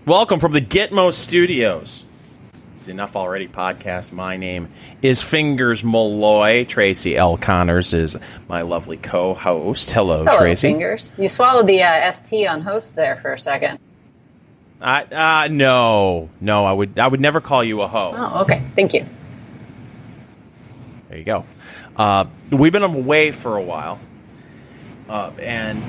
Welcome from the Gitmo Studios. It's the Enough Already podcast. My name is Fingers Malloy. Tracy L. Connors is my lovely co-host. Hello, Tracy. Fingers. You swallowed the ST on host there for a second. No. I would never call you a hoe. Oh, okay. Thank you. There you go. We've been away for a while, and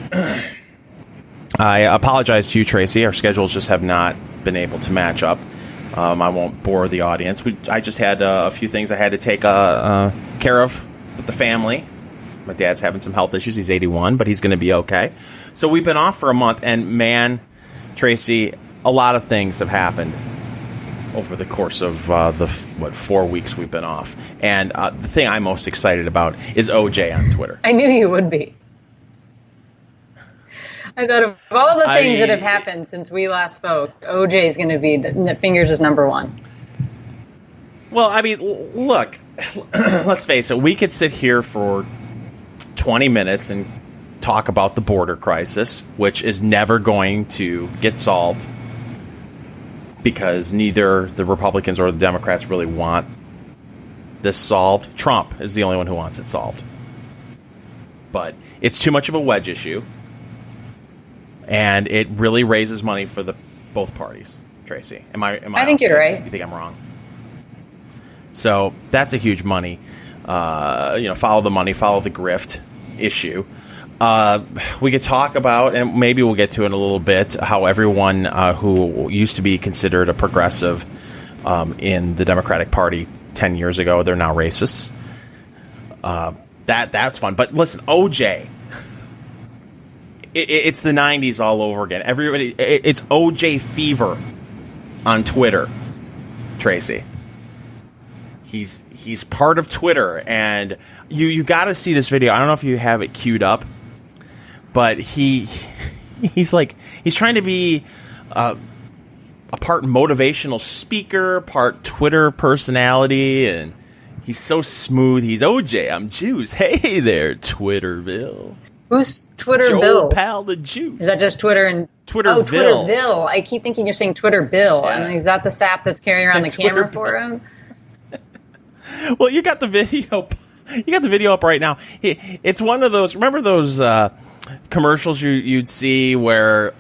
I apologize to you, Tracy. Our schedules just have not been able to match up. I won't bore the audience. I just had a few things I had to take care of with the family. My dad's having some health issues. He's 81, but he's going to be okay. So we've been off for a month, and man, Tracy, a lot of things have happened over the course of 4 weeks we've been off. And the thing I'm most excited about is OJ on Twitter. I knew you would be. I thought of all the things that have happened since we last spoke, OJ is going to be Fingers is number one. Well, I mean, look, let's face it. We could sit here for 20 minutes and talk about the border crisis, which is never going to get solved because neither the Republicans or the Democrats really want this solved. Trump is the only one who wants it solved. But it's too much of a wedge issue. And it really raises money for both parties, Tracy. Am I? I think you're right. You think I'm wrong? So that's a huge money. Follow the money, follow the grift issue. We could talk about, and maybe we'll get to it in a little bit, how everyone who used to be considered a progressive in the Democratic Party 10 years ago, they're now racists. That's fun. But listen, OJ. It's the 90s all over again. It's OJ fever on Twitter, Tracy. He's part of Twitter, and you got to see this video. I don't know if you have it queued up, but he's trying to be a part motivational speaker, part Twitter personality, and he's so smooth. He's OJ. I'm Juice. Hey there, Twitterville. Who's Twitter Joel Bill? Pal the Juice. Is that just Twitter and Twitterville? Oh, Twitterville. I keep thinking you're saying Twitter Bill. Yeah. And is that the sap that's carrying around the camera for him? Well, you got the video. You got the video up right now. It's one of those. Remember those commercials you'd see where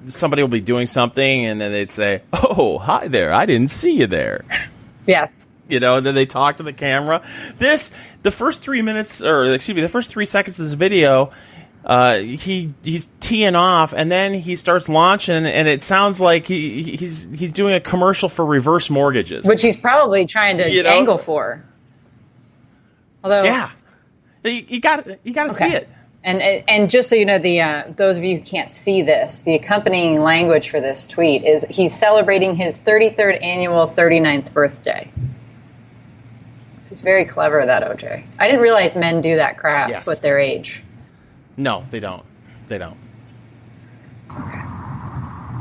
somebody will be doing something and then they'd say, "Oh, hi there. I didn't see you there." Yes. And then they talk to the camera. The first 3 minutes, the first 3 seconds of this video, he's teeing off, and then he starts launching, and it sounds like he's doing a commercial for reverse mortgages, which he's probably trying to angle for. Although, yeah, you got to see it. And just so you know, those of you who can't see this, the accompanying language for this tweet is he's celebrating his 33rd annual 39th birthday. He's very clever, that OJ. I didn't realize men do that crap with their age. No, they don't. They don't.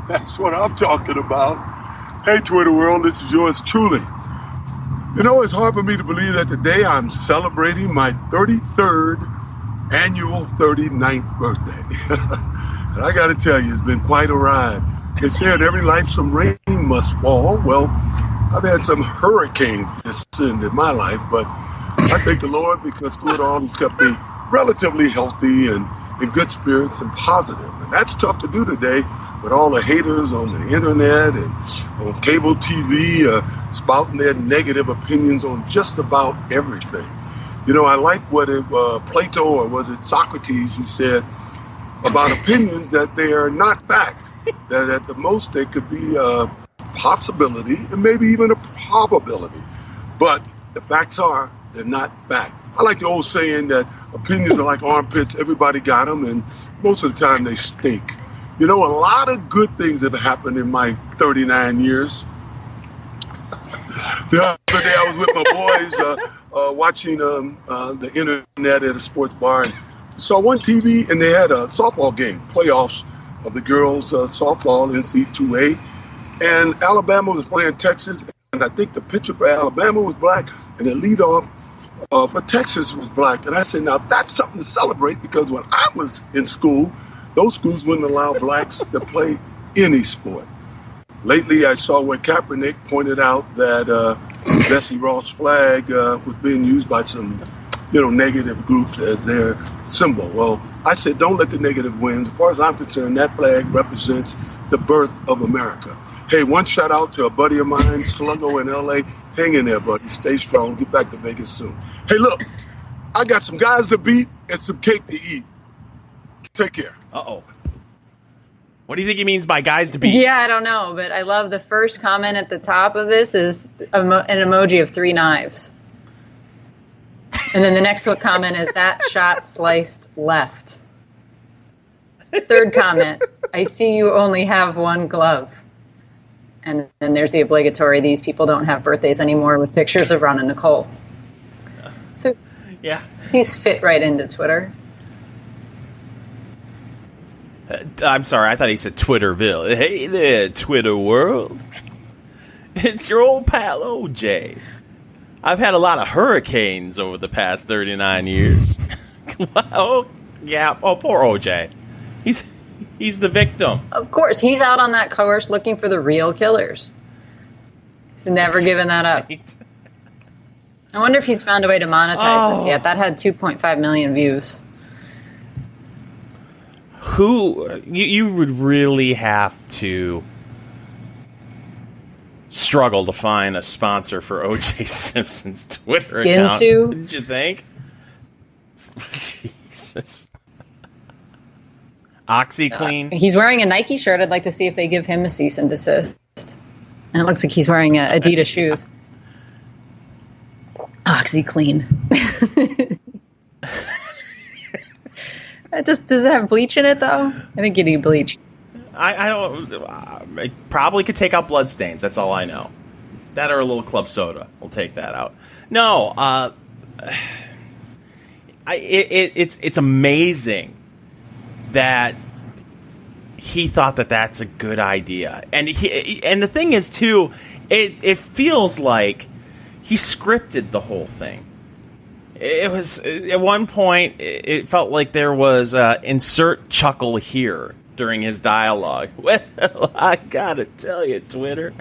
That's what I'm talking about. Hey, Twitter world, this is yours truly. You know, it's hard for me to believe that today I'm celebrating my 33rd annual 39th birthday. And I got to tell you, it's been quite a ride. They said every life some rain must fall. Well, I've had some hurricanes descend in my life, but I thank the Lord because through it all, He's kept me relatively healthy and in good spirits and positive. And that's tough to do today with all the haters on the internet and on cable TV spouting their negative opinions on just about everything. You know, I like what Plato, or was it Socrates, he said about opinions that they are not fact, that at the most they could be possibility and maybe even a probability, but the facts are they're not fact. I like the old saying that opinions are like armpits, everybody got them, and most of the time they stink. You know, a lot of good things have happened in my 39 years. The other day I was with my boys watching the internet at a sports bar, and saw one TV, and they had a softball game, playoffs of the girls softball NC2A. And Alabama was playing Texas, and I think the pitcher for Alabama was black, and the leadoff for Texas was black. And I said, now that's something to celebrate, because when I was in school, those schools wouldn't allow blacks to play any sport. Lately, I saw where Kaepernick pointed out that Betsy Ross flag was being used by some, negative groups as their symbol. Well, I said, don't let the negative win. As far as I'm concerned, that flag represents the birth of America. Hey, one shout out to a buddy of mine, Sluggo in L.A. Hang in there, buddy. Stay strong. Get back to Vegas soon. Hey, look, I got some guys to beat and some cake to eat. Take care. Uh-oh. What do you think he means by guys to beat? Yeah, I don't know, but I love the first comment at the top of this is an emoji of 3 knives. And then the next one comment is that shot sliced left. Third comment, I see you only have one glove. And then there's the obligatory, these people don't have birthdays anymore, with pictures of Ron and Nicole. So yeah, he's fit right into Twitter. I'm sorry, I thought he said Twitterville. Hey there, Twitter world. It's your old pal OJ. I've had a lot of hurricanes over the past 39 years. Oh, yeah. Oh, poor OJ. He's the victim. Of course, he's out on that course looking for the real killers. He's never given that up. Right. I wonder if he's found a way to monetize this yet. That had 2.5 million views. You would really have to struggle to find a sponsor for O.J. Simpson's Twitter account. Ginsu? Did you think? Jesus. OxyClean. He's wearing a Nike shirt. I'd like to see if they give him a cease and desist. And it looks like he's wearing Adidas shoes. OxyClean. Does it have bleach in it, though? I think you need bleach. I don't. I probably could take out bloodstains. That's all I know. That or a little club soda. We'll take that out. No, it's amazing that he thought that that's a good idea, and the thing is too, it feels like he scripted the whole thing. It was at one point. It felt like there was insert chuckle here during his dialogue. Well, I gotta tell you, Twitter,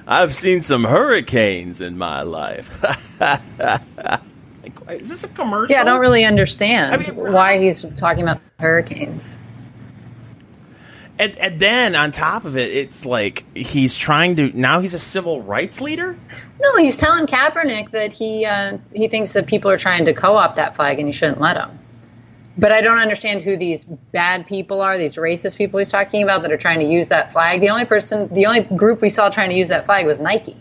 I've seen some hurricanes in my life. Is this a commercial? Yeah, I don't really understand why he's talking about hurricanes. And then on top of it, it's like he's trying to. Now he's a civil rights leader? No, he's telling Kaepernick that he thinks that people are trying to co-opt that flag and he shouldn't let them. But I don't understand who these bad people are, these racist people he's talking about that are trying to use that flag. The only group we saw trying to use that flag was Nike.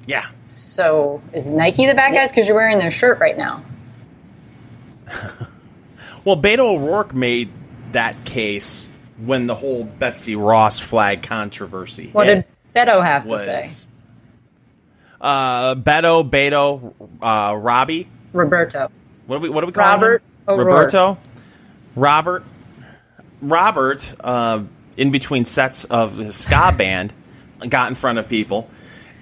Yeah. So is Nike the bad guys? Because you're wearing their shirt right now. Well, Beto O'Rourke made that case when the whole Betsy Ross flag controversy. What did Beto have to say? Beto, Robbie, Roberto. What do we call him? Roberto. Robert. In between sets of his ska band, got in front of people,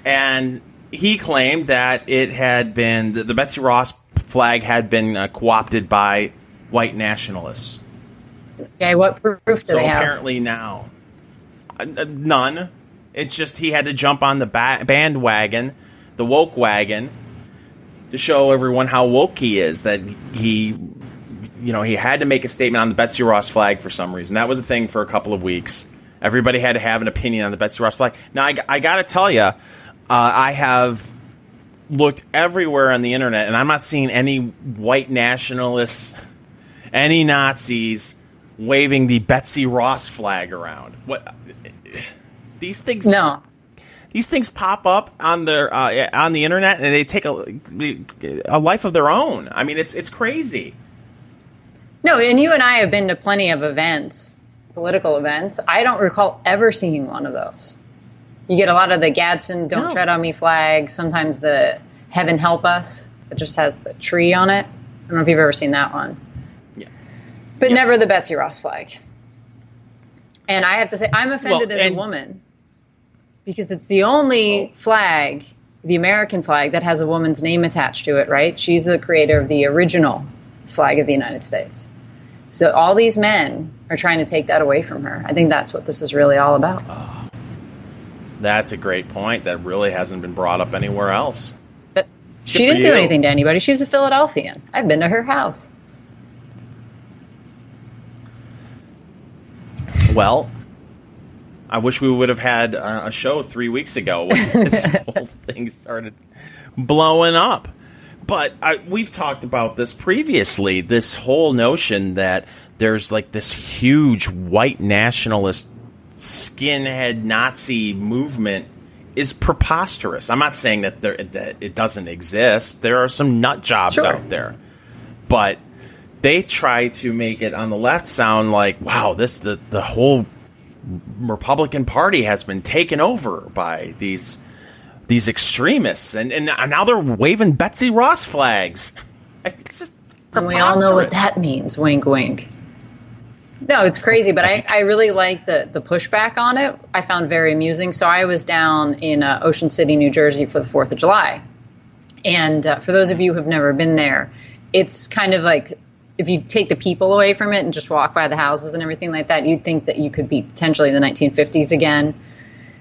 and he claimed that it had been the Betsy Ross flag had been co-opted by white nationalists. Okay, what proof do they have? So apparently now, none. It's just he had to jump on the bandwagon, the woke wagon, to show everyone how woke he is. That he had to make a statement on the Betsy Ross flag for some reason. That was a thing for a couple of weeks. Everybody had to have an opinion on the Betsy Ross flag. Now, I got to tell you, I have looked everywhere on the internet, and I'm not seeing any white nationalists, any Nazis waving the Betsy Ross flag around. What these things? No, these things pop up on the internet, and they take a life of their own. I mean, it's crazy. No, and you and I have been to plenty of events, political events. I don't recall ever seeing one of those. You get a lot of the Gadsden "Don't Tread on Me" flag. Sometimes the "Heaven Help Us" that just has the tree on it. I don't know if you've ever seen that one. But never the Betsy Ross flag. And I have to say, I'm offended as a woman because it's the only flag, the American flag, that has a woman's name attached to it, right? She's the creator of the original flag of the United States. So all these men are trying to take that away from her. I think that's what this is really all about. That's a great point that really hasn't been brought up anywhere else. But she didn't do anything to anybody. She's a Philadelphian. I've been to her house. Well, I wish we would have had a show 3 weeks ago when this whole thing started blowing up. But we've talked about this previously, this whole notion that there's like this huge white nationalist skinhead Nazi movement is preposterous. I'm not saying that it doesn't exist. There are some nut jobs out there. But they try to make it on the left sound like, wow, the whole Republican Party has been taken over by these extremists, and now they're waving Betsy Ross flags. It's just preposterous. And we all know what that means. Wink, wink. No, it's crazy, but I really like the pushback on it. I found very amusing. So I was down in Ocean City, New Jersey for the 4th of July. And for those of you who have never been there, it's kind of like if you take the people away from it and just walk by the houses and everything like that, you'd think that you could be potentially in the 1950s again.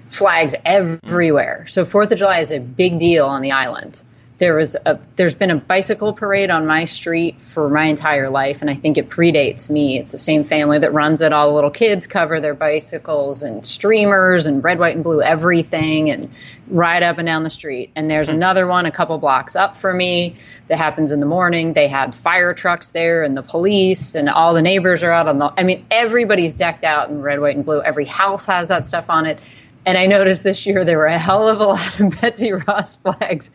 Flags everywhere. So 4th of July is a big deal on the island. There's been a bicycle parade on my street for my entire life, and I think it predates me. It's the same family that runs it. All the little kids cover their bicycles and streamers and red, white, and blue everything and ride up and down the street. And there's another one a couple blocks up for me that happens in the morning. They had fire trucks there and the police and all the neighbors are out on the... I mean, everybody's decked out in red, white, and blue. Every house has that stuff on it. And I noticed this year there were a hell of a lot of Betsy Ross flags.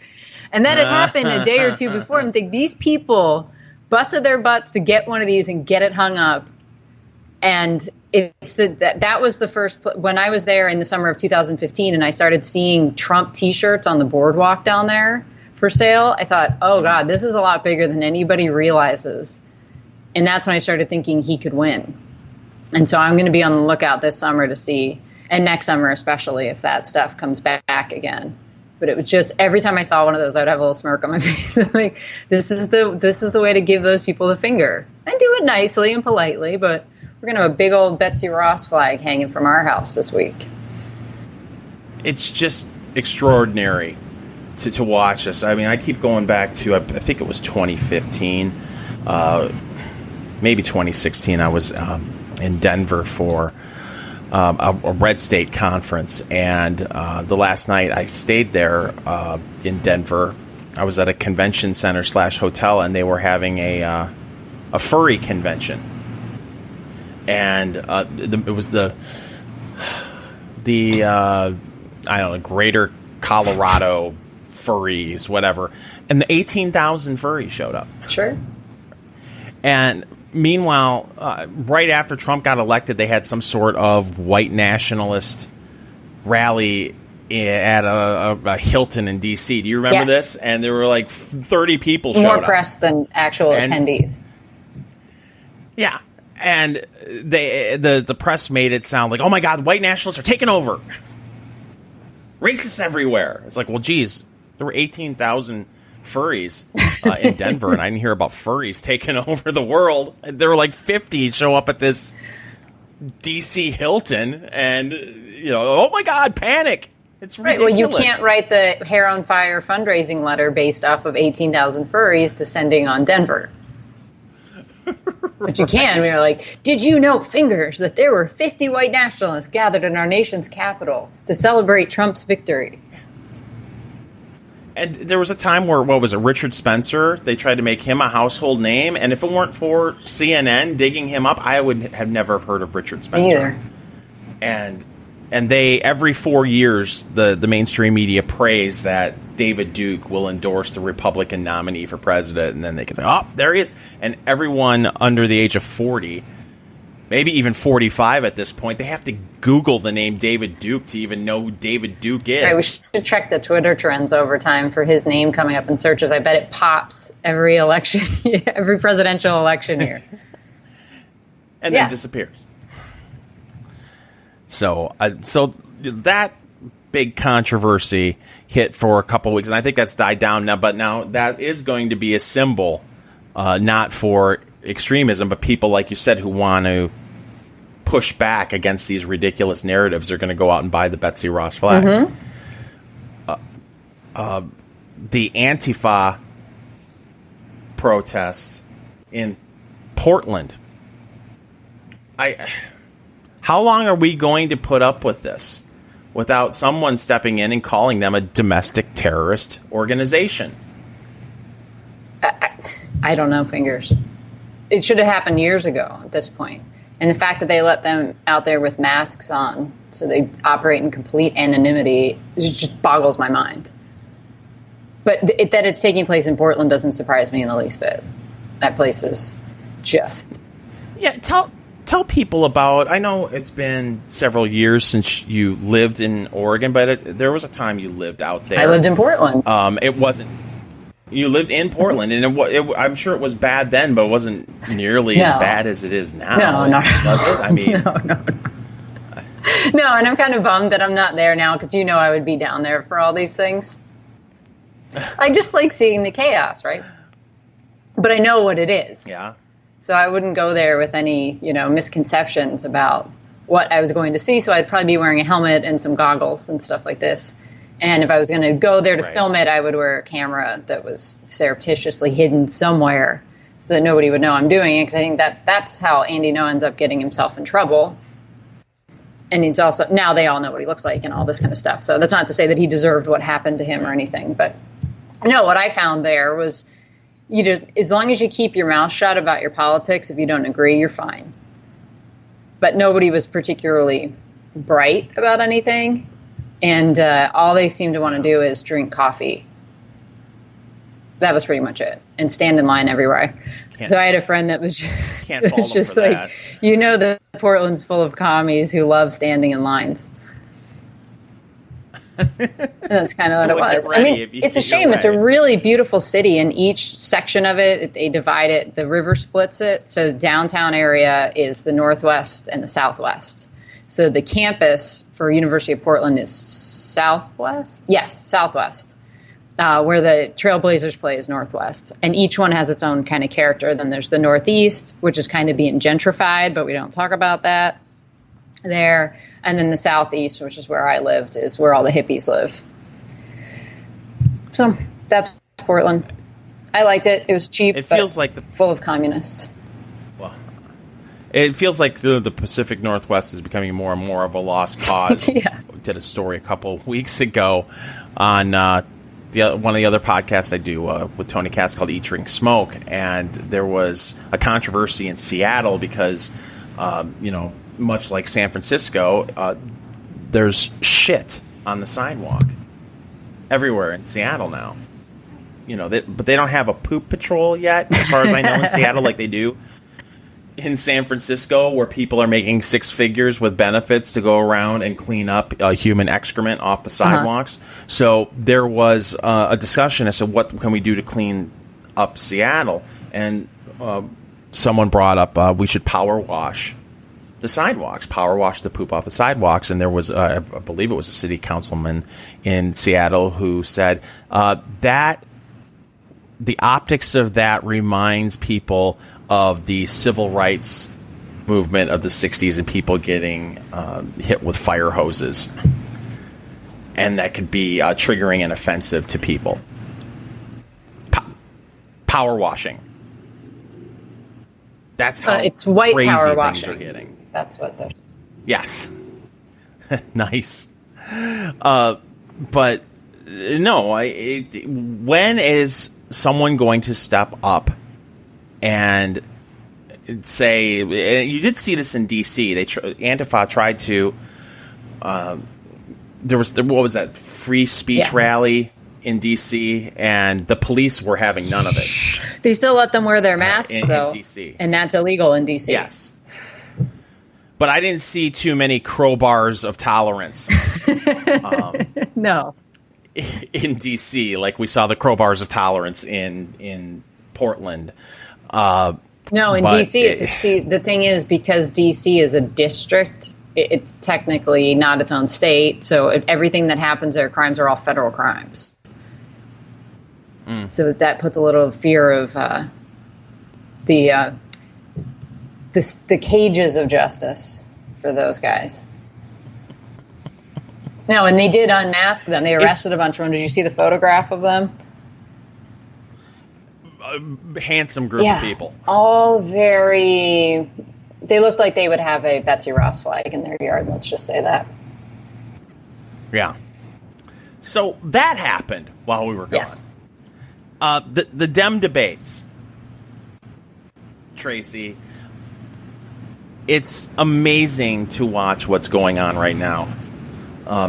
And then it happened a day or two before. And think these people busted their butts to get one of these and get it hung up. And that was the first when I was there in the summer of 2015 and I started seeing Trump T-shirts on the boardwalk down there for sale. I thought, oh, God, this is a lot bigger than anybody realizes. And that's when I started thinking he could win. And so I'm going to be on the lookout this summer to see, and next summer especially, if that stuff comes back again. But it was just every time I saw one of those, I'd have a little smirk on my face. Like, this is the way to give those people the finger and do it nicely and politely. But we're going to have a big old Betsy Ross flag hanging from our house this week. It's just extraordinary to watch this. I mean, I keep going back to, I think it was 2015, maybe 2016. I was in Denver for a Red State conference, and the last night I stayed there in Denver. I was at a convention center / hotel, and they were having a furry convention, and it was the I don't know, Greater Colorado furries, whatever, and the 18,000 furries showed up. Sure. And meanwhile, right after Trump got elected, they had some sort of white nationalist rally at a Hilton in D.C. Do you remember this? And there were like 30 people showed up. More press than actual attendees. Yeah. And the press made it sound like, oh, my God, white nationalists are taking over. Racists everywhere. It's like, well, geez, there were 18,000 furries in Denver, and I didn't hear about furries taking over the world. There were like 50 show up at this DC Hilton, and oh my God, panic! It's ridiculous. Right. Well, you can't write the Hair on Fire fundraising letter based off of 18,000 furries descending on Denver. But you can. We're like, did you know, fingers, that there were 50 white nationalists gathered in our nation's capital to celebrate Trump's victory? And there was a time where, what was it, Richard Spencer, they tried to make him a household name, and if it weren't for CNN digging him up, I would have never heard of Richard Spencer. Either. And they, every 4 years, the mainstream media prays that David Duke will endorse the Republican nominee for president, and then they can say, oh, there he is. And everyone under the age of 40, maybe even 45 at this point, they have to Google the name David Duke to even know who David Duke is. Right, we should check the Twitter trends over time for his name coming up in searches. I bet it pops every election, every presidential election year. And then disappears. So that big controversy hit for a couple weeks, and I think that's died down now. But now that is going to be a symbol, not for extremism, but people, like you said, who want to push back against these ridiculous narratives are going to go out and buy the Betsy Ross flag. Mm-hmm. The Antifa protests in Portland. How long are we going to put up with this without someone stepping in and calling them a domestic terrorist organization? I don't know, Fingers. It should have happened years ago at this point. And the fact that they let them out there with masks on so they operate in complete anonymity just boggles my mind. But that it's taking place in Portland doesn't surprise me in the least bit. That place is just... Yeah, tell people about... I know it's been several years since you lived in Oregon, but there was a time you lived out there. I lived in Portland. It wasn't... You lived in Portland, and I'm sure it was bad then, but it wasn't nearly as bad as it is now. No. Does it? I mean... No. No, and I'm kind of bummed that I'm not there now because I would be down there for all these things. I just like seeing the chaos, right? But I know what it is. Yeah. So I wouldn't go there with any, misconceptions about what I was going to see. So I'd probably be wearing a helmet and some goggles and stuff like this. And if I was going to go there to film it, I would wear a camera that was surreptitiously hidden somewhere so that nobody would know I'm doing it. Because I think that's how Andy Ngo ends up getting himself in trouble. And he's also, now they all know what he looks like and all this kind of stuff. So that's not to say that he deserved what happened to him or anything. But no, what I found there was, as long as you keep your mouth shut about your politics, if you don't agree, you're fine. But nobody was particularly bright about anything. And all they seemed to want to do is drink coffee. That was pretty much it. And stand in line everywhere. So I had a friend that was just like, that Portland's full of commies who love standing in lines. And that's kind of what it was. I mean, it's a shame. It's a really beautiful city, and each section of it, they divide it. The river splits it. So the downtown area is the northwest and the southwest. So the campus for University of Portland is southwest? Yes, southwest. Where the Trailblazers play is northwest. And each one has its own kind of character. Then there's the northeast, which is kind of being gentrified, but we don't talk about that there. And then the southeast, which is where I lived, is where all the hippies live. So that's Portland. I liked it. It was cheap. It feels like full of communists. Well, it feels like the Pacific Northwest is becoming more and more of a lost cause. Yeah. We did a story a couple of weeks ago on one of the other podcasts I do with Tony Katz called Eat, Drink, Smoke, and there was a controversy in Seattle because, much like San Francisco, there's shit on the sidewalk everywhere in Seattle now. But they don't have a poop patrol yet, as far as I know, in Seattle, like they do in San Francisco, where people are making six figures with benefits to go around and clean up human excrement off the sidewalks. Uh-huh. So there was a discussion as to what can we do to clean up Seattle, and someone brought up we should power wash the sidewalks, power wash the poop off the sidewalks. And there was, I believe it was a city councilman in Seattle who said that the optics of that reminds people of the civil rights movement of the 60s and people getting hit with fire hoses. And that could be triggering and offensive to people. Power washing. That's how it's white crazy power things washing. are getting. That's what they're... Yes. Nice. But no, when is someone going to step up and say, you did see this in D.C. Antifa tried to, what was that, free speech rally in D.C., and the police were having none of it. They still let them wear their masks, though, in D.C. And that's illegal in D.C. Yes. But I didn't see too many crowbars of tolerance. No. In D.C., like we saw the crowbars of tolerance in Portland. No, in D.C., the thing is, because D.C. is a district, it's technically not its own state, so everything that happens there, crimes are all federal crimes. So that puts a little fear of the the cages of justice for those guys. No, and they did unmask them. They arrested a bunch of them. Did you see the photograph of them? A handsome group of people. All very... They looked like they would have a Betsy Ross flag in their yard, let's just say that. Yeah. So that happened while we were gone. Yes. The Dem debates. Tracy, it's amazing to watch what's going on right now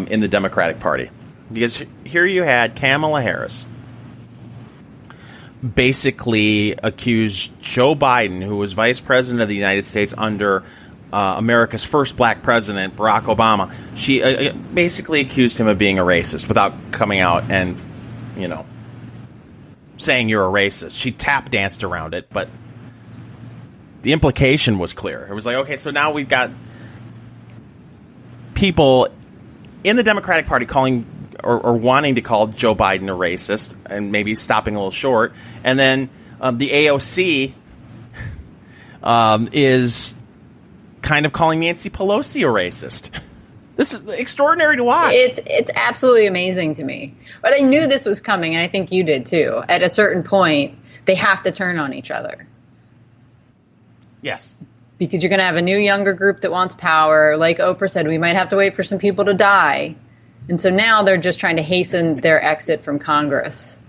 in the Democratic Party. Because here you had Kamala Harris basically accused Joe Biden, who was vice president of the United States under America's first black president, Barack Obama. She basically accused him of being a racist without coming out and, saying you're a racist. She tap danced around it, but the implication was clear. It was like, okay, so now we've got people in the Democratic Party calling or wanting to call Joe Biden a racist and maybe stopping a little short. And then the AOC is kind of calling Nancy Pelosi a racist. This is extraordinary to watch. It's absolutely amazing to me. But I knew this was coming, and I think you did too. At a certain point, they have to turn on each other. Yes. Because you're going to have a new, younger group that wants power. Like Oprah said, we might have to wait for some people to die. And so now they're just trying to hasten their exit from Congress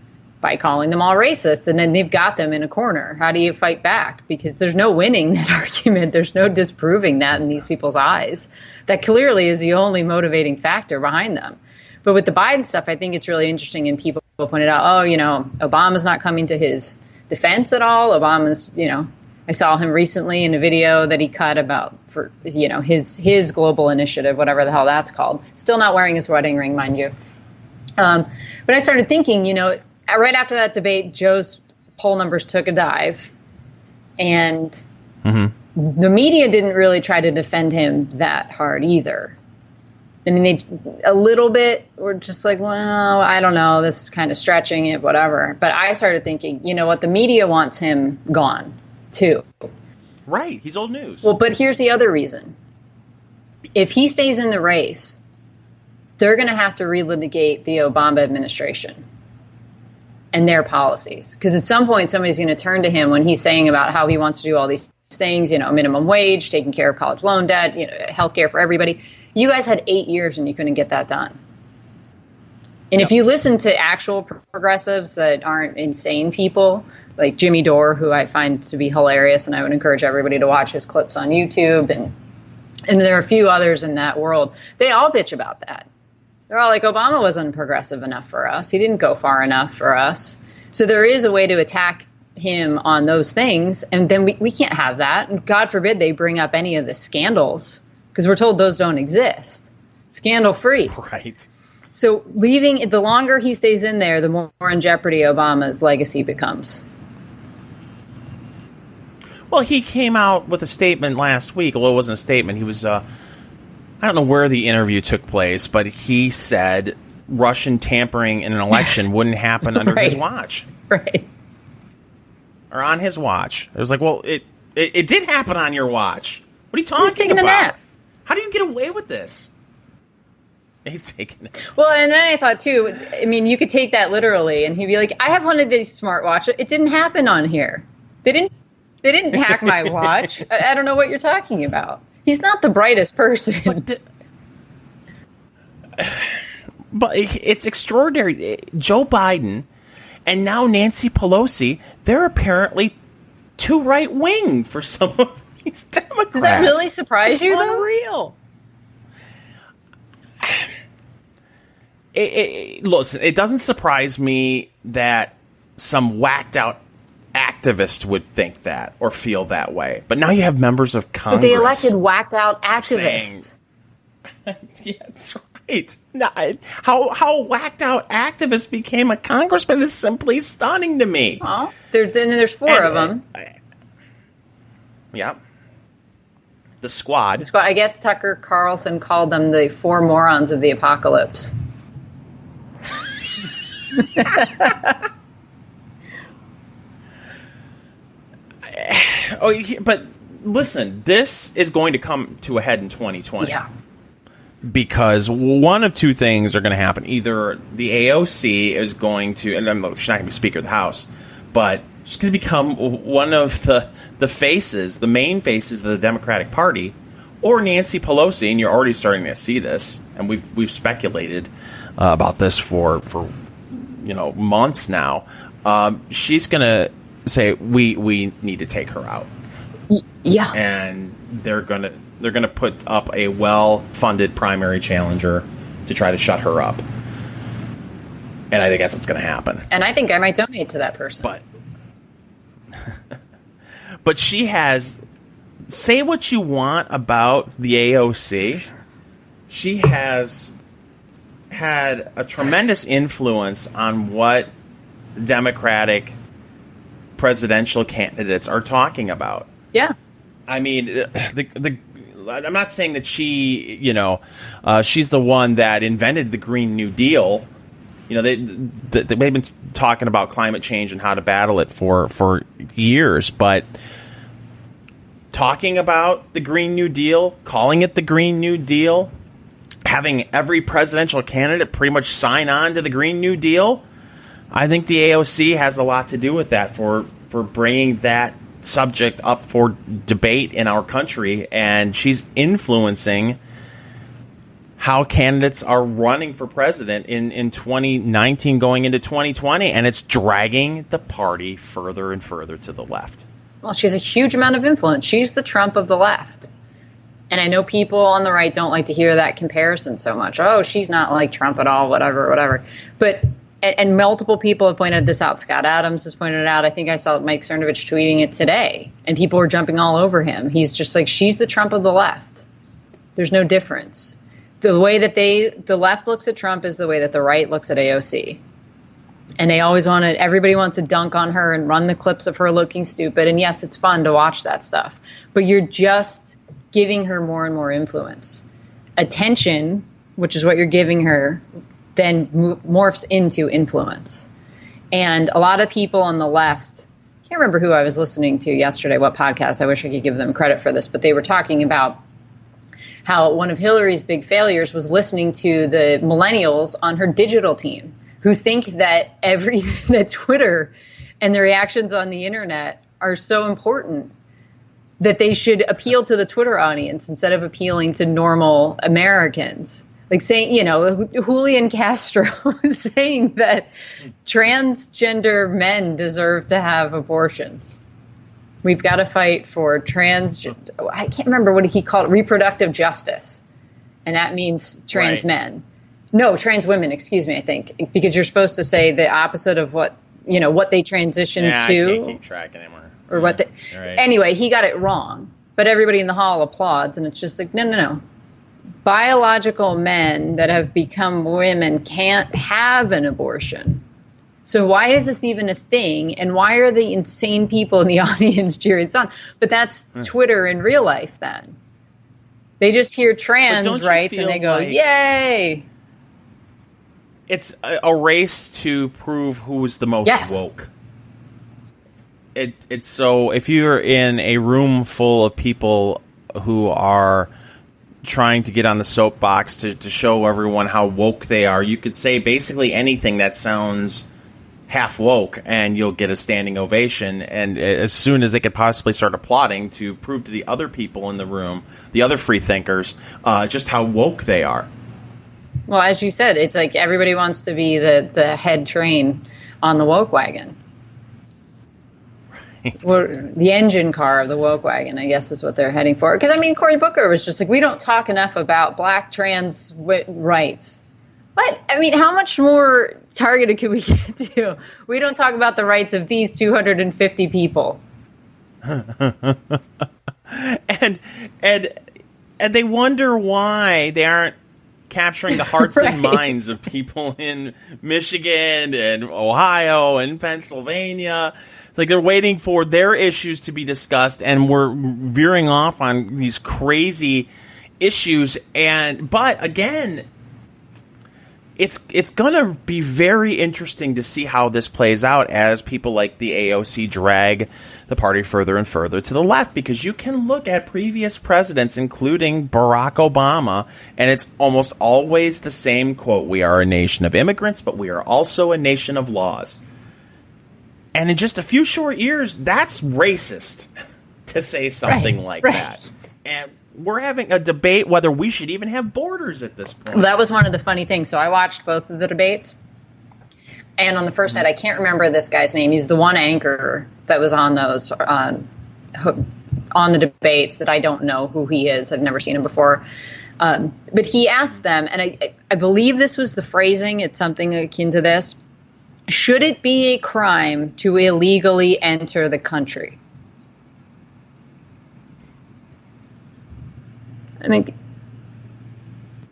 by calling them all racists. And then they've got them in a corner. How do you fight back? Because there's no winning that argument. There's no disproving that in these people's eyes. That clearly is the only motivating factor behind them. But with the Biden stuff, I think it's really interesting. And people pointed out, Obama's not coming to his defense at all. Obama's, I saw him recently in a video that he cut about for his global initiative, whatever the hell that's called. Still not wearing his wedding ring, mind you. But I started thinking, right after that debate, Joe's poll numbers took a dive, and the media didn't really try to defend him that hard either. I mean, they a little bit were just like, well, I don't know, this is kind of stretching it, whatever. But I started thinking, you know what, the media wants him gone too. Right, he's old news. Well, but here's the other reason. If he stays in the race, they're going to have to relitigate the Obama administration and their policies. Because at some point, somebody's going to turn to him when he's saying about how he wants to do all these things, minimum wage, taking care of college loan debt, health care for everybody. You guys had 8 years and you couldn't get that done. And if you listen to actual progressives that aren't insane people, like Jimmy Dore, who I find to be hilarious, and I would encourage everybody to watch his clips on YouTube, and there are a few others in that world, they all bitch about that. They're all like, Obama wasn't progressive enough for us. He didn't go far enough for us. So there is a way to attack him on those things, and then we can't have that. And God forbid they bring up any of the scandals, because we're told those don't exist. Scandal-free. Right. So the longer he stays in there, the more in jeopardy Obama's legacy becomes. Well, he came out with a statement last week. Well, it wasn't a statement. He was, I don't know where the interview took place, but he said Russian tampering in an election wouldn't happen under his watch. Right. Or on his watch. It was like, well, it did happen on your watch. What are you talking He's taking about? a nap. How do you get away with this? He's taking it. Well, and then I thought, too, I mean, you could take that literally, and he'd be like, I have one of these smartwatches. It didn't happen on here. They didn't hack my watch. I don't know what you're talking about. He's not the brightest person. But it's extraordinary. Joe Biden and now Nancy Pelosi, they're apparently too right-wing for some of these Democrats. Does that really surprise you, though? Unreal. Listen, it doesn't surprise me that some whacked-out activist would think that or feel that way. But now you have members of Congress. But they elected whacked-out activists. Yeah, that's right. How whacked-out activists became a congressman is simply stunning to me. Well, there's four of them. Yeah. The squad. I guess Tucker Carlson called them the four morons of the apocalypse. But listen, this is going to come to a head in 2020. Yeah. Because one of two things are going to happen. Either the AOC is going to, and she's not going to be Speaker of the House, but she's going to become one of the faces, the main faces of the Democratic Party, or Nancy Pelosi, and you're already starting to see this, and we've speculated about this for months now. She's going to say we need to take her out. Yeah, and they're going to put up a well-funded primary challenger to try to shut her up. And I think that's what's going to happen. And I think I might donate to that person. But she has, say what you want about the AOC, she has had a tremendous influence on what Democratic presidential candidates are talking about. Yeah. I mean, I'm not saying that she, she's the one that invented the Green New Deal. They've been talking about climate change and how to battle it for years, but talking about the Green New Deal, calling it the Green New Deal, having every presidential candidate pretty much sign on to the Green New Deal, I think the AOC has a lot to do with that for bringing that subject up for debate in our country, and she's influencing how candidates are running for president in 2019 going into 2020, and it's dragging the party further and further to the left. Well, she has a huge amount of influence. She's the Trump of the left. And I know people on the right don't like to hear that comparison so much. Oh, she's not like Trump at all, whatever. But and multiple people have pointed this out. Scott Adams has pointed it out. I think I saw Mike Cernovich tweeting it today, and people were jumping all over him. He's just like, she's the Trump of the left. There's no difference. The way that the left looks at Trump is the way that the right looks at AOC. And they always everybody wants to dunk on her and run the clips of her looking stupid. And yes, it's fun to watch that stuff, but you're just giving her more and more influence. Attention, which is what you're giving her, then morphs into influence. And a lot of people on the left, I can't remember who I was listening to yesterday, what podcast, I wish I could give them credit for this, but they were talking about how one of Hillary's big failures was listening to the millennials on her digital team, who think that that Twitter and the reactions on the internet are so important that they should appeal to the Twitter audience instead of appealing to normal Americans. Like saying, Julian Castro saying that transgender men deserve to have abortions. We've got to fight for I can't remember what he called it, reproductive justice. And that means trans men. No, trans women, excuse me, I think. Because you're supposed to say the opposite of what they transition to. I can't keep track anymore. Or what they, right. Anyway, he got it wrong. But everybody in the hall applauds, and it's just like, no. Biological men that have become women can't have an abortion. So why is this even a thing? And why are the insane people in the audience cheering it on? But that's Twitter in real life then. They just hear trans rights and they go, yay! It's a race to prove who's the most woke. It's so if you're in a room full of people who are trying to get on the soapbox to show everyone how woke they are, you could say basically anything that sounds half woke and you'll get a standing ovation. And as soon as they could possibly start applauding to prove to the other people in the room, the other free thinkers, just how woke they are. Well, as you said, it's like everybody wants to be the head train on the woke wagon. Right. Or the engine car of the woke wagon, I guess, is what they're heading for. Because, Cory Booker was just like, we don't talk enough about black trans rights. What? How much more targeted could we get to? We don't talk about the rights of these 250 people. and they wonder why they aren't capturing the hearts and minds of people in Michigan and Ohio and Pennsylvania. It's like they're waiting for their issues to be discussed, and we're veering off on these crazy issues. But again, it's going to be very interesting to see how this plays out as people like the AOC drag the party further and further to the left, because you can look at previous presidents, including Barack Obama, and it's almost always the same quote: "We are a nation of immigrants, but we are also a nation of laws." And in just a few short years, that's racist to say something like that. And we're having a debate whether we should even have borders at this point. Well, that was one of the funny things. So I watched both of the debates. And on the first night, I can't remember this guy's name. He's the one anchor that was on those on the debates that I don't know who he is. I've never seen him before. But he asked them, and I believe this was the phrasing. It's something akin to this. Should it be a crime to illegally enter the country? I mean,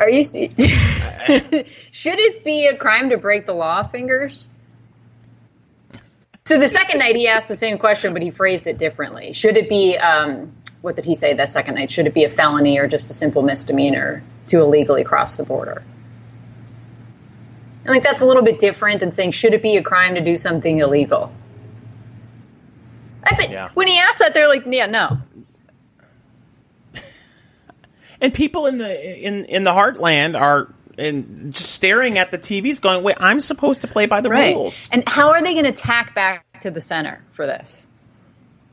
are you? Should it be a crime to break the law, Fingers? So the second night he asked the same question, but he phrased it differently. Should it be? What did he say that second night? Should it be a felony or just a simple misdemeanor to illegally cross the border? I think that's a little bit different than saying, should it be a crime to do something illegal? I bet when he asked that, they're like, yeah, no. And people in the heartland are just staring at the TVs going, wait, I'm supposed to play by the rules. And how are they going to tack back to the center for this?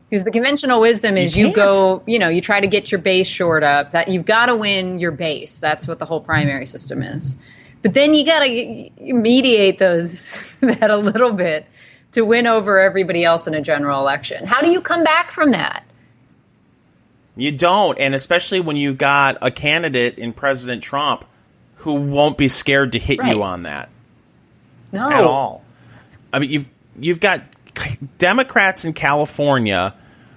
Because the conventional wisdom is you go, you try to get your base shored up, that you've got to win your base. That's what the whole primary system is. But then you got to mediate that a little bit to win over everybody else in a general election. How do you come back from that? You don't, and especially when you've got a candidate in President Trump who won't be scared to hit you on that. No. At all. I mean, you've got Democrats in California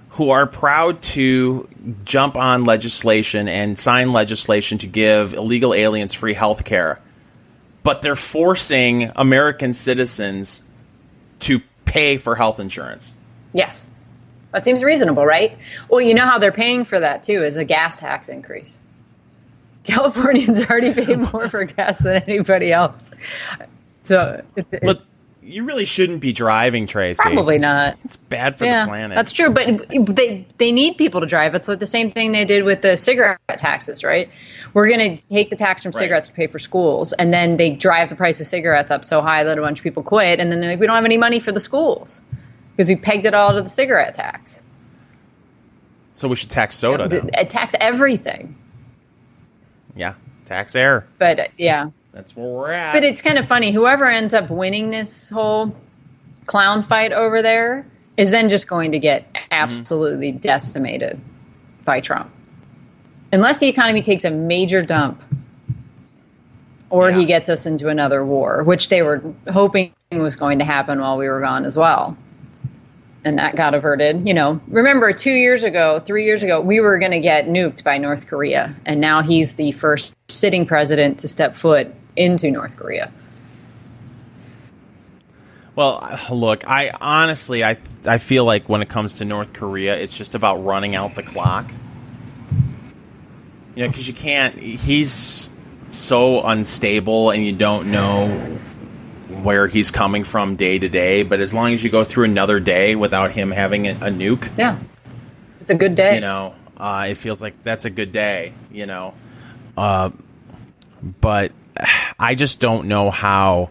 who are proud to jump on legislation and sign legislation to give illegal aliens free health care, but they're forcing American citizens to pay for health insurance. Yes. That seems reasonable, right? Well, you know how they're paying for that, too, is a gas tax increase. Californians already pay more for gas than anybody else. So but you really shouldn't be driving, Tracy. Probably not. It's bad for the planet. That's true, but they need people to drive. It's like the same thing they did with the cigarette taxes, right? We're going to take the tax from cigarettes to pay for schools, and then they drive the price of cigarettes up so high that a bunch of people quit, and then they're like, we don't have any money for the schools. Because we pegged it all to the cigarette tax. So we should tax soda now. Tax everything. Yeah, tax air. But, that's where we're at. But it's kind of funny. Whoever ends up winning this whole clown fight over there is then just going to get absolutely decimated by Trump. Unless the economy takes a major dump or he gets us into another war, which they were hoping was going to happen while we were gone as well. And that got averted. Remember 3 years ago, we were going to get nuked by North Korea. And now he's the first sitting president to step foot into North Korea. Well, look, I honestly feel like when it comes to North Korea, it's just about running out the clock. Because you can't, he's so unstable and you don't know where he's coming from day to day, but as long as you go through another day without him having a nuke, it's a good day. It feels like that's a good day. But I just don't know how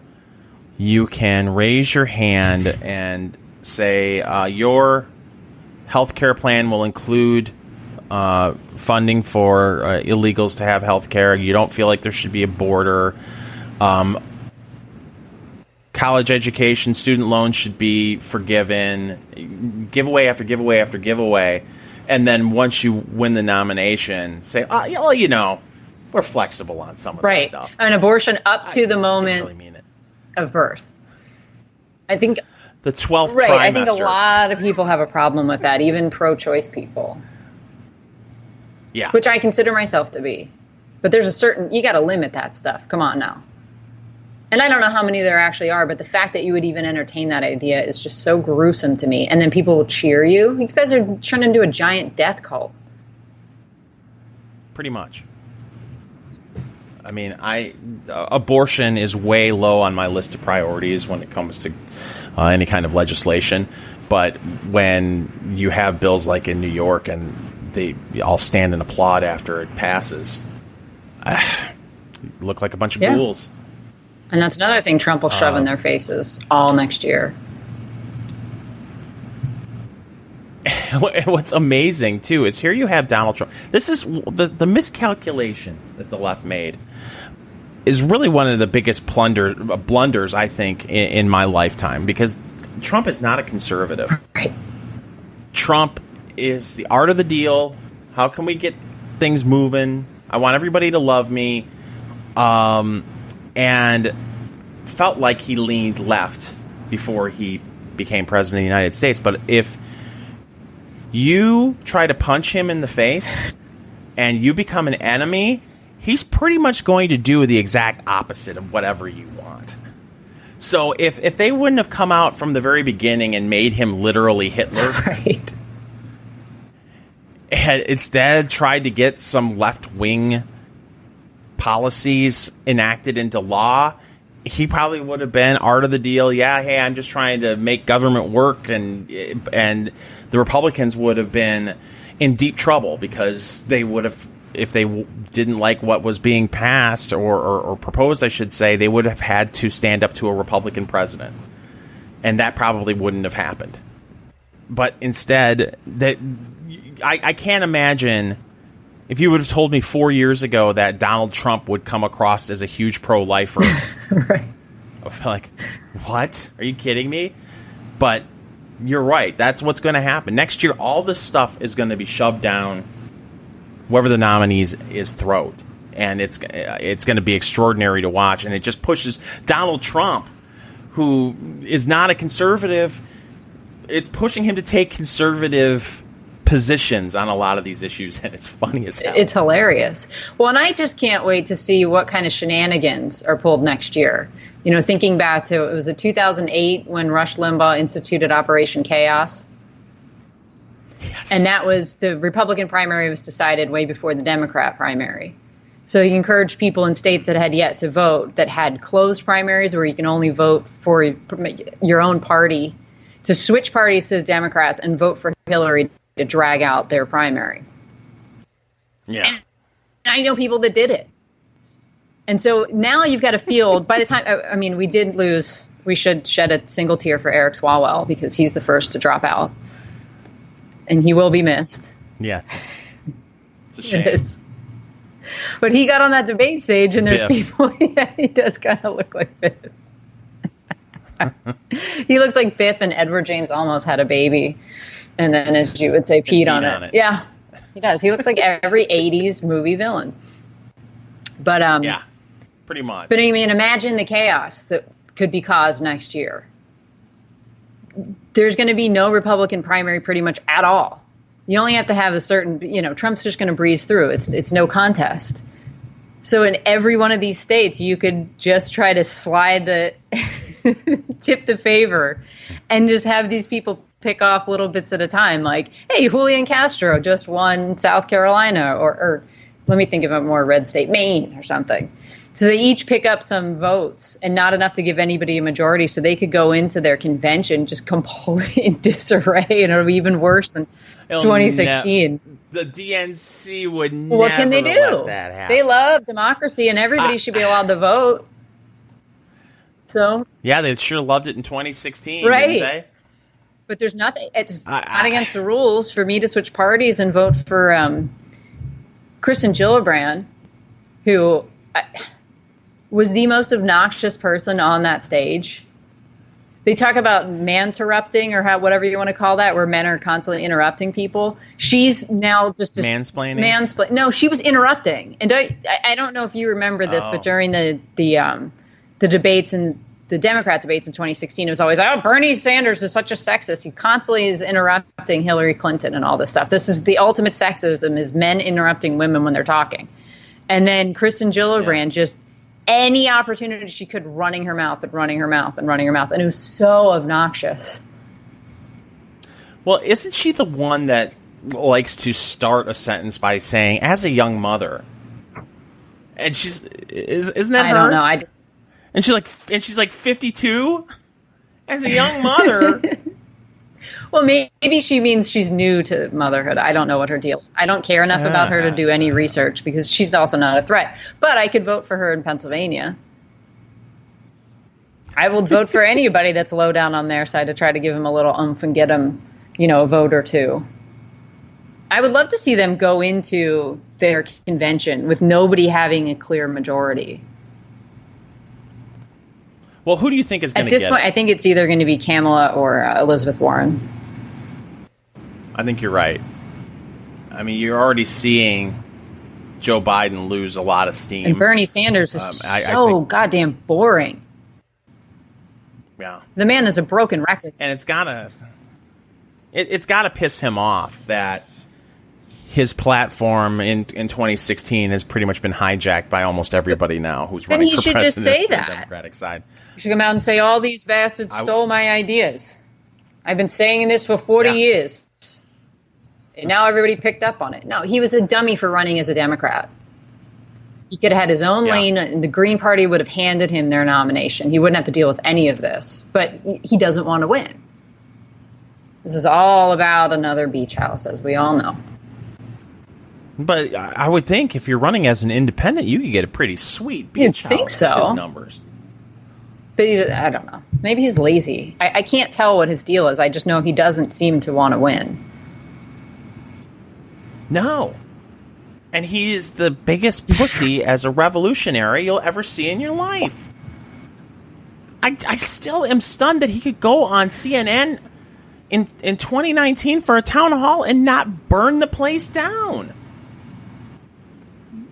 you can raise your hand and say your healthcare plan will include funding for illegals to have health care. You don't feel like there should be a border. College education, student loans should be forgiven, giveaway after giveaway after giveaway. And then once you win the nomination, say, we're flexible on some of this stuff. An abortion up to the moment of birth. I think the 12th trimester. I think a lot of people have a problem with that, even pro-choice people. Yeah. Which I consider myself to be. But there's you got to limit that stuff. Come on now. And I don't know how many there actually are, but the fact that you would even entertain that idea is just so gruesome to me. And then people will cheer you. You guys are turning into a giant death cult. Pretty much. I mean, abortion is way low on my list of priorities when it comes to any kind of legislation. But when you have bills like in New York and they all stand and applaud after it passes, look like a bunch of ghouls. And that's another thing Trump will shove in their faces all next year. What's amazing, too, is here you have Donald Trump. This is the miscalculation that the left made is really one of the biggest blunders, I think, in my lifetime, because Trump is not a conservative. Right. Trump is the art of the deal. How can we get things moving? I want everybody to love me. And felt like he leaned left before he became president of the United States. But if you try to punch him in the face and you become an enemy, he's pretty much going to do the exact opposite of whatever you want. So if they wouldn't have come out from the very beginning and made him literally Hitler, right, and instead tried to get some left-wing policies enacted into law, he probably would have been art of the deal. Yeah, hey, I'm just trying to make government work, and the Republicans would have been in deep trouble because they would have, if they didn't like what was being passed or proposed, I should say, they would have had to stand up to a Republican president, and that probably wouldn't have happened. But instead, I can't imagine. If you would have told me 4 years ago that Donald Trump would come across as a huge pro-lifer, right, I feel like, what? Are you kidding me? But you're right. That's what's going to happen. Next year, all this stuff is going to be shoved down whoever the nominee's is throat. And it's going to be extraordinary to watch. And it just pushes Donald Trump, who is not a conservative, it's pushing him to take conservative positions on a lot of these issues, and it's funny as hell. It's hilarious. Well, and I just can't wait to see what kind of shenanigans are pulled next year. You know, thinking back to, it was 2008 when Rush Limbaugh instituted Operation Chaos. Yes. And that was, the Republican primary was decided way before the Democrat primary. So he encouraged people in states that had yet to vote, that had closed primaries where you can only vote for your own party, to switch parties to the Democrats and vote for Hillary to drag out their primary. Yeah. And I know people that did it. And so now you've got a field. By the time, I mean, we should shed a single tear for Eric Swalwell because he's the first to drop out. And he will be missed. Yeah. It's a shame. It is. But he got on that debate stage and there's Biff. people, yeah, he does kind of look like Biff. He looks like Biff and Edward James Olmos had a baby. And then, as you would say, peed on it. Yeah, he does. He looks like every 80s movie villain. But yeah, pretty much. But I mean, imagine the chaos that could be caused next year. There's going to be no Republican primary pretty much at all. You only have to have a certain, Trump's just going to breeze through. It's no contest. So in every one of these states, you could just try to slide the tip the favor and just have these people pick off little bits at a time. Like, hey, Julian Castro just won South Carolina, or let me think of a more red state, Maine or something. So they each pick up some votes and not enough to give anybody a majority, so they could go into their convention just completely in disarray, and it'll be even worse than 2016. The DNC would never what can they do? let that happen. They love democracy, and everybody should be allowed to vote. So yeah, they sure loved it in 2016, right? Didn't they? But there's nothing. It's not against the rules for me to switch parties and vote for Kristen Gillibrand, who was the most obnoxious person on that stage. They talk about man-interrupting or whatever you want to call that, where men are constantly interrupting people. She's now just mansplaining. No, she was interrupting, and I don't know if you remember this, but during the debates and the Democrat debates in 2016, it was always, Bernie Sanders is such a sexist. He constantly is interrupting Hillary Clinton and all this stuff. This is the ultimate sexism, is men interrupting women when they're talking. And then Kristen Gillibrand just any opportunity she could, running her mouth and running her mouth and running her mouth. And it was so obnoxious. Well, isn't she the one that likes to start a sentence by saying, as a young mother? And isn't that I her? don't know. And she's like 52 as a young mother. Well, maybe she means she's new to motherhood. I don't know what her deal is. I don't care enough about her to do any research because she's also not a threat. But I could vote for her in Pennsylvania. I will vote for anybody that's low down on their side to try to give him a little oomph and get him, a vote or two. I would love to see them go into their convention with nobody having a clear majority. Well, who do you think is going to get it? At this point, I think it's either going to be Kamala or Elizabeth Warren. I think you're right. I mean, you're already seeing Joe Biden lose a lot of steam. And Bernie Sanders is so goddamn boring. Yeah. The man is a broken record. And it's gotta piss him off that his platform in 2016 has pretty much been hijacked by almost everybody now who's running for president just say on that. the Democratic side. You should come out and say all these bastards stole my ideas. I've been saying this for 40 years. And now everybody picked up on it. No, he was a dummy for running as a Democrat. He could have had his own lane, and the Green Party would have handed him their nomination. He wouldn't have to deal with any of this. But he doesn't want to win. This is all about another beach house, as we all know. But I would think if you're running as an independent, you could get a pretty sweet beach house. You'd think so. With his numbers. But I don't know. Maybe he's lazy. I can't tell what his deal is. I just know he doesn't seem to want to win. No. And he's the biggest pussy as a revolutionary you'll ever see in your life. I still am stunned that he could go on CNN in 2019 for a town hall and not burn the place down.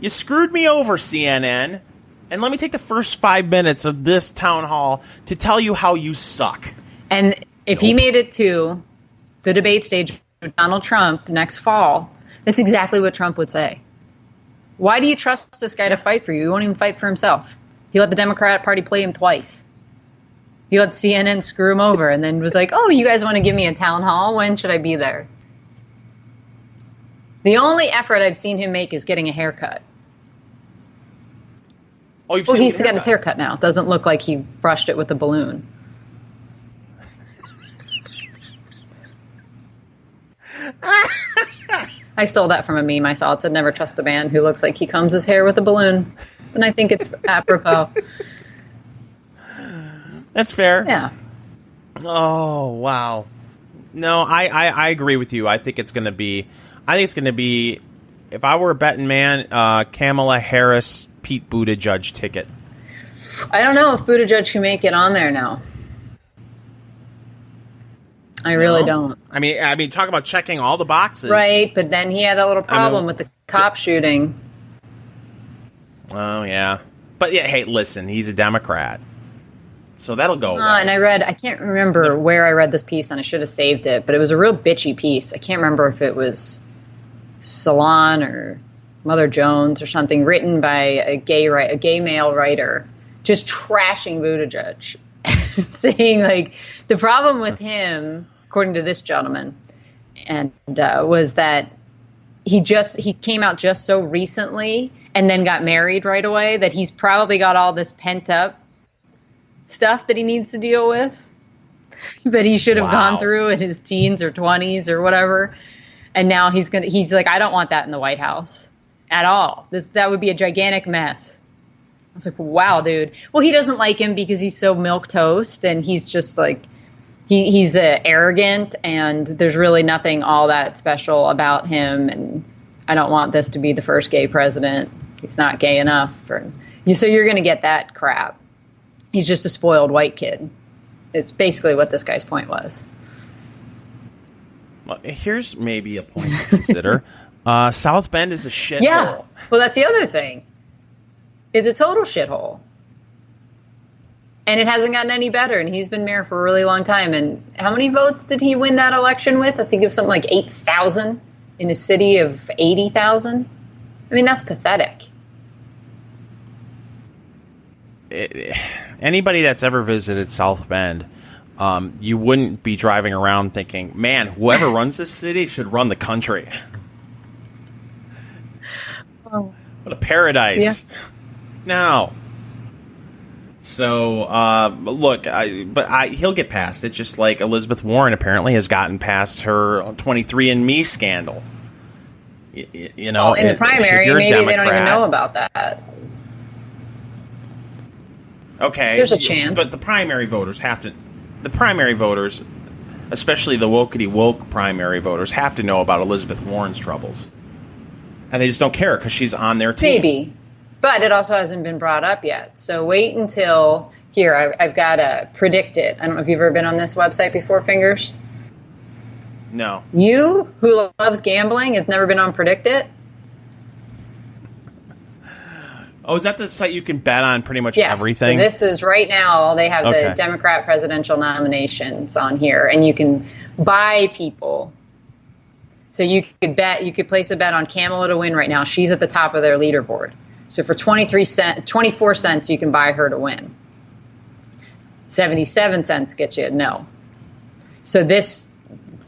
You screwed me over, CNN. And let me take the first 5 minutes of this town hall to tell you how you suck. And if he made it to the debate stage with Donald Trump next fall, that's exactly what Trump would say. Why do you trust this guy to fight for you? He won't even fight for himself. He let the Democratic Party play him twice. He let CNN screw him over and then was like, oh, you guys want to give me a town hall? When should I be there? The only effort I've seen him make is getting a haircut. Oh, you've seen he's got his haircut now. It doesn't look like he brushed it with a balloon. I stole that from a meme I saw. It said, never trust a man who looks like he combs his hair with a balloon. And I think it's apropos. That's fair. Yeah. Oh, wow. No, I agree with you. I think it's going to be, if I were a betting man, Kamala Harris, Pete Buttigieg ticket. I don't know if Buttigieg can make it on there now. I really don't. I mean, talk about checking all the boxes. Right, but then he had that little problem with the cop shooting. Oh, yeah. But, yeah, hey, listen, he's a Democrat. So that'll go away. And I can't remember where I read this piece, and I should have saved it, but it was a real bitchy piece. I can't remember if it was Salon or Mother Jones or something, written by a gay male writer, just trashing Buttigieg. Saying, like, the problem with him, according to this gentleman, and was that he came out just so recently and then got married right away that he's probably got all this pent up stuff that he needs to deal with that he should have gone through in his teens or 20s or whatever. And now he's like, I don't want that in the White House at all. That would be a gigantic mess. I was like, wow, dude. Well, he doesn't like him because he's so milquetoast, and he's just like, he's arrogant, and there's really nothing all that special about him. And I don't want this to be the first gay president. He's not gay enough. So you're going to get that crap. He's just a spoiled white kid. It's basically what this guy's point was. Well, here's maybe a point to consider. South Bend is a shithole. Yeah. Well, that's the other thing. It's a total shithole. And it hasn't gotten any better. And he's been mayor for a really long time. And how many votes did he win that election with? I think it was something like 8,000 in a city of 80,000. I mean, that's pathetic. Anybody that's ever visited South Bend, you wouldn't be driving around thinking, man, whoever runs this city should run the country. Oh. What a paradise. Yeah. No. So, look, he'll get past it, just like Elizabeth Warren apparently has gotten past her 23andMe scandal. You know, in the primary, maybe they don't even know about that. Okay, there's a chance, but the primary voters, especially the wokety woke primary voters, have to know about Elizabeth Warren's troubles, and they just don't care because she's on their team. Maybe, but it also hasn't been brought up yet. So wait until here. I've got to predict it. I don't know if you've ever been on this website before, Fingers. No. You, who loves gambling, have never been on Predict It? Oh, is that the site you can bet on pretty much yes, everything? So this is right now, they have the Democrat presidential nominations on here, and you can buy people. So you could place a bet on Kamala to win right now. She's at the top of their leaderboard. So for 24 cents, you can buy her to win. 77 cents gets you a no. So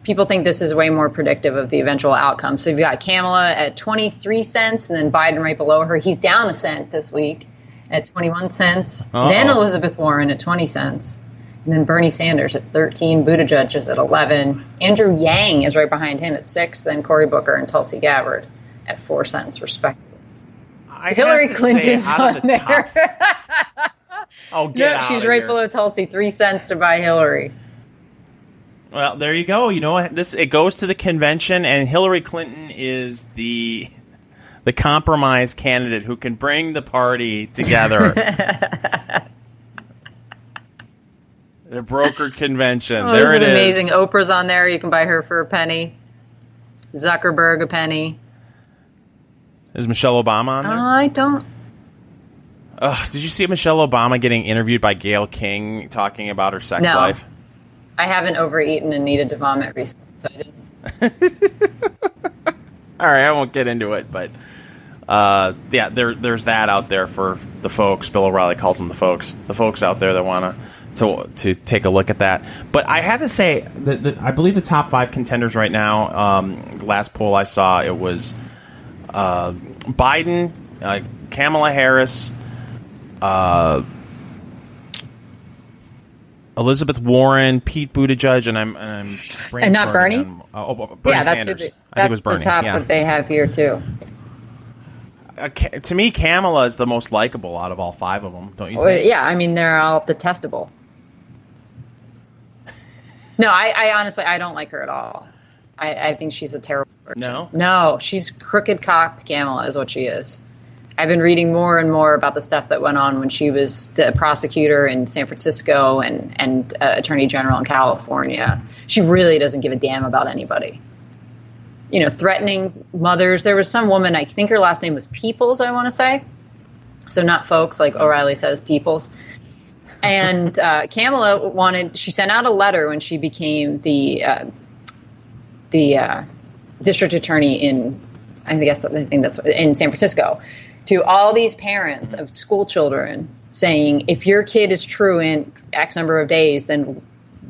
people think this is way more predictive of the eventual outcome. So you've got Kamala at 23 cents and then Biden right below her. He's down a cent this week at 21 cents. Uh-oh. Then Elizabeth Warren at 20 cents. And then Bernie Sanders at 13. Buttigieg is at 11. Andrew Yang is right behind him at 6. Then Cory Booker and Tulsi Gabbard at 4 cents, respectively. Hillary Clinton's on there. Oh, get out she's of right here. below Tulsi. 3 cents to buy Hillary. Well, there you go. You know, it goes to the convention, and Hillary Clinton is the compromise candidate who can bring the party together. The broker convention. Oh, there this it is is. amazing. Oprah's on there. You can buy her for a penny. Zuckerberg a penny. Is Michelle Obama on there? I don't. Did you see Michelle Obama getting interviewed by Gayle King talking about her sex No. life? I haven't overeaten and needed to vomit recently, so I didn't. All right, I won't get into it, but yeah, there's that out there for the folks. Bill O'Reilly calls them the folks out there that want to take a look at that. But I have to say that I believe the top 5 contenders right now. The last poll I saw, it was Biden, Kamala Harris, Elizabeth Warren, Pete Buttigieg, and I'm and not Bernie. Bernie Sanders. I think it was Bernie. The top that they have here too. To me, Kamala is the most likable out of all 5 of them. Don't you think? Yeah, I mean they're all detestable. No, I honestly I don't like her at all. I think she's a terrible person. No, she's crooked cop Kamala is what she is. I've been reading more and more about the stuff that went on when she was the prosecutor in San Francisco and attorney general in California. She really doesn't give a damn about anybody. You know, threatening mothers. There was some woman, I think her last name was Peoples, I want to say. So not folks like O'Reilly says, Peoples. And Kamala she sent out a letter when she became the district attorney in San Francisco, to all these parents of school children saying, if your kid is true in X number of days, then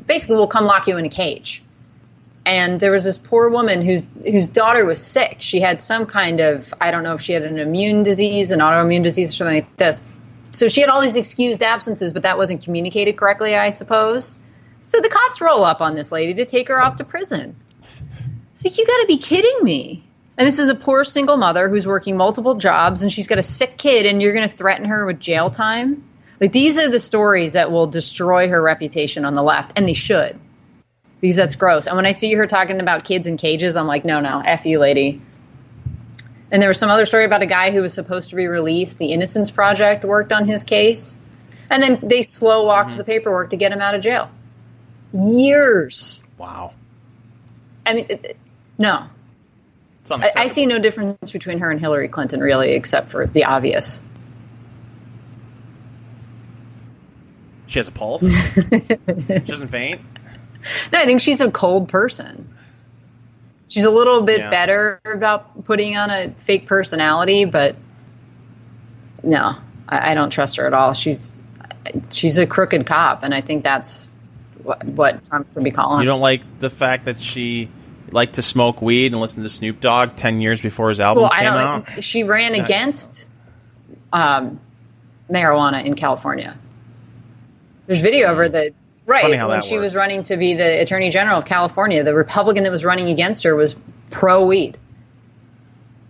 basically we'll come lock you in a cage. And there was this poor woman whose daughter was sick. She had some kind of, I don't know if she had an immune disease, an autoimmune disease or something like this. So she had all these excused absences, but that wasn't communicated correctly, I suppose. So the cops roll up on this lady to take her off to prison. So you got to be kidding me. And this is a poor single mother who's working multiple jobs, and she's got a sick kid, and you're going to threaten her with jail time? Like, these are the stories that will destroy her reputation on the left, and they should, because that's gross. And when I see her talking about kids in cages, I'm like, no, F you, lady. And there was some other story about a guy who was supposed to be released. The Innocence Project worked on his case, and then they slow walked the paperwork to get him out of jail. Years. Wow. I mean, no. I see no difference between her and Hillary Clinton, really, except for the obvious. She has a pulse? She doesn't faint? No, I think she's a cold person. She's a little bit better about putting on a fake personality, but no, I don't trust her at all. She's a crooked cop, and I think that's what Trump should be calling. You don't like the fact that she liked to smoke weed and listen to Snoop Dogg 10 years before his albums came out? She ran against marijuana in California. There's video of her that, Funny right, how when that she was works. running to be the Attorney General of California, the Republican that was running against her was pro-weed.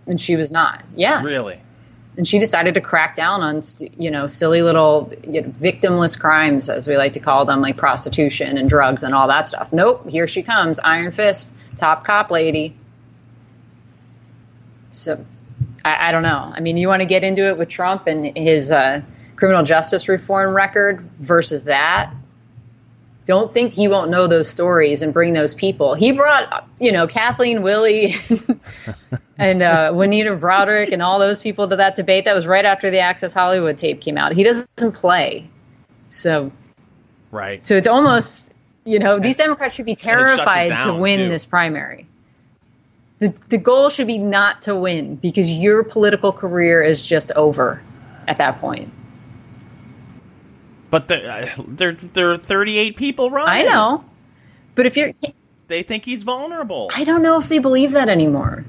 And she was not. Yeah. Really? And she decided to crack down on, silly little victimless crimes, as we like to call them, like prostitution and drugs and all that stuff. Nope, here she comes, iron fist, top cop lady. So, I don't know. I mean, you want to get into it with Trump and his criminal justice reform record versus that? Don't think he won't know those stories and bring those people. He brought, Kathleen Willey and Juanita Broderick and all those people to that debate. That was right after the Access Hollywood tape came out. He doesn't play. So it's almost, these Democrats should be terrified to win this primary. The goal should be not to win, because your political career is just over at that point. But there are 38 people running. I know. But if they think he's vulnerable. I don't know if they believe that anymore.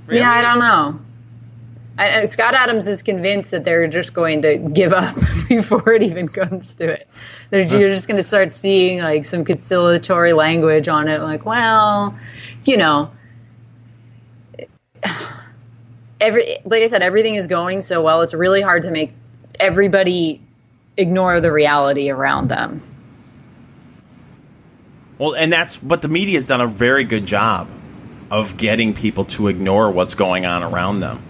Really? Yeah, I don't know. Scott Adams is convinced that they're just going to give up before it even comes to it. You're just going to start seeing like some conciliatory language on it, like, well, like I said, everything is going so well. It's really hard to make everybody ignore the reality around them. Well, and but the media's done a very good job of getting people to ignore what's going on around them.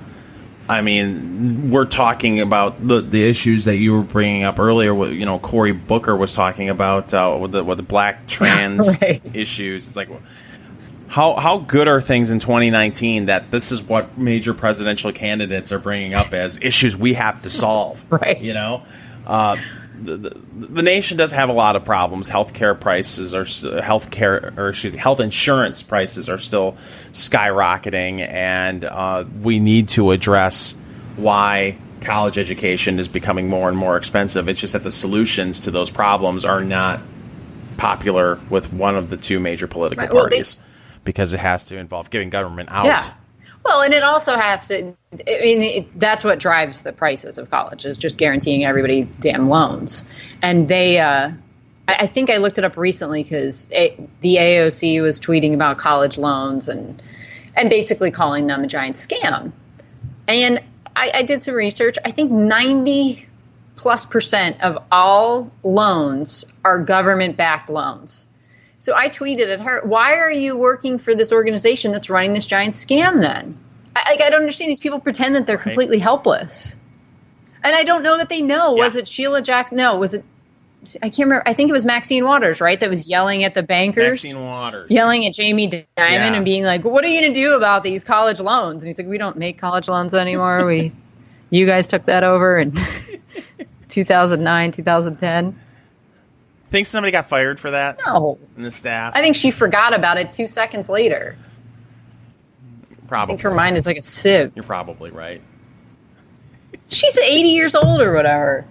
I mean, we're talking about the issues that you were bringing up earlier. Cory Booker was talking about with the black trans right. issues. It's like, how good are things in 2019 that this is what major presidential candidates are bringing up as issues we have to solve? Right. The nation does have a lot of problems. Health insurance prices are still skyrocketing, and we need to address why college education is becoming more and more expensive. It's just that the solutions to those problems are not popular with one of the two major political parties, because it has to involve giving government out. Yeah. Well, and it also has to, that's what drives the prices of college, is just guaranteeing everybody damn loans. And they, I think I looked it up recently because the AOC was tweeting about college loans and basically calling them a giant scam. And I did some research. I think 90+% of all loans are government-backed loans. So I tweeted at her, why are you working for this organization that's running this giant scam then? I don't understand. These people pretend that they're completely helpless. And I don't know that they know. Yeah. Was it Sheila Jackson? No, was it? I can't remember. I think it was Maxine Waters, right? That was yelling at the bankers. Maxine Waters. Yelling at Jamie Dimon and being like, what are you going to do about these college loans? And he's like, we don't make college loans anymore. You guys took that over in 2009, 2010. Think somebody got fired for that? No. In the staff? I think she forgot about it 2 seconds later. Probably. I think her mind is like a sieve. You're probably right. She's 80 years old or whatever.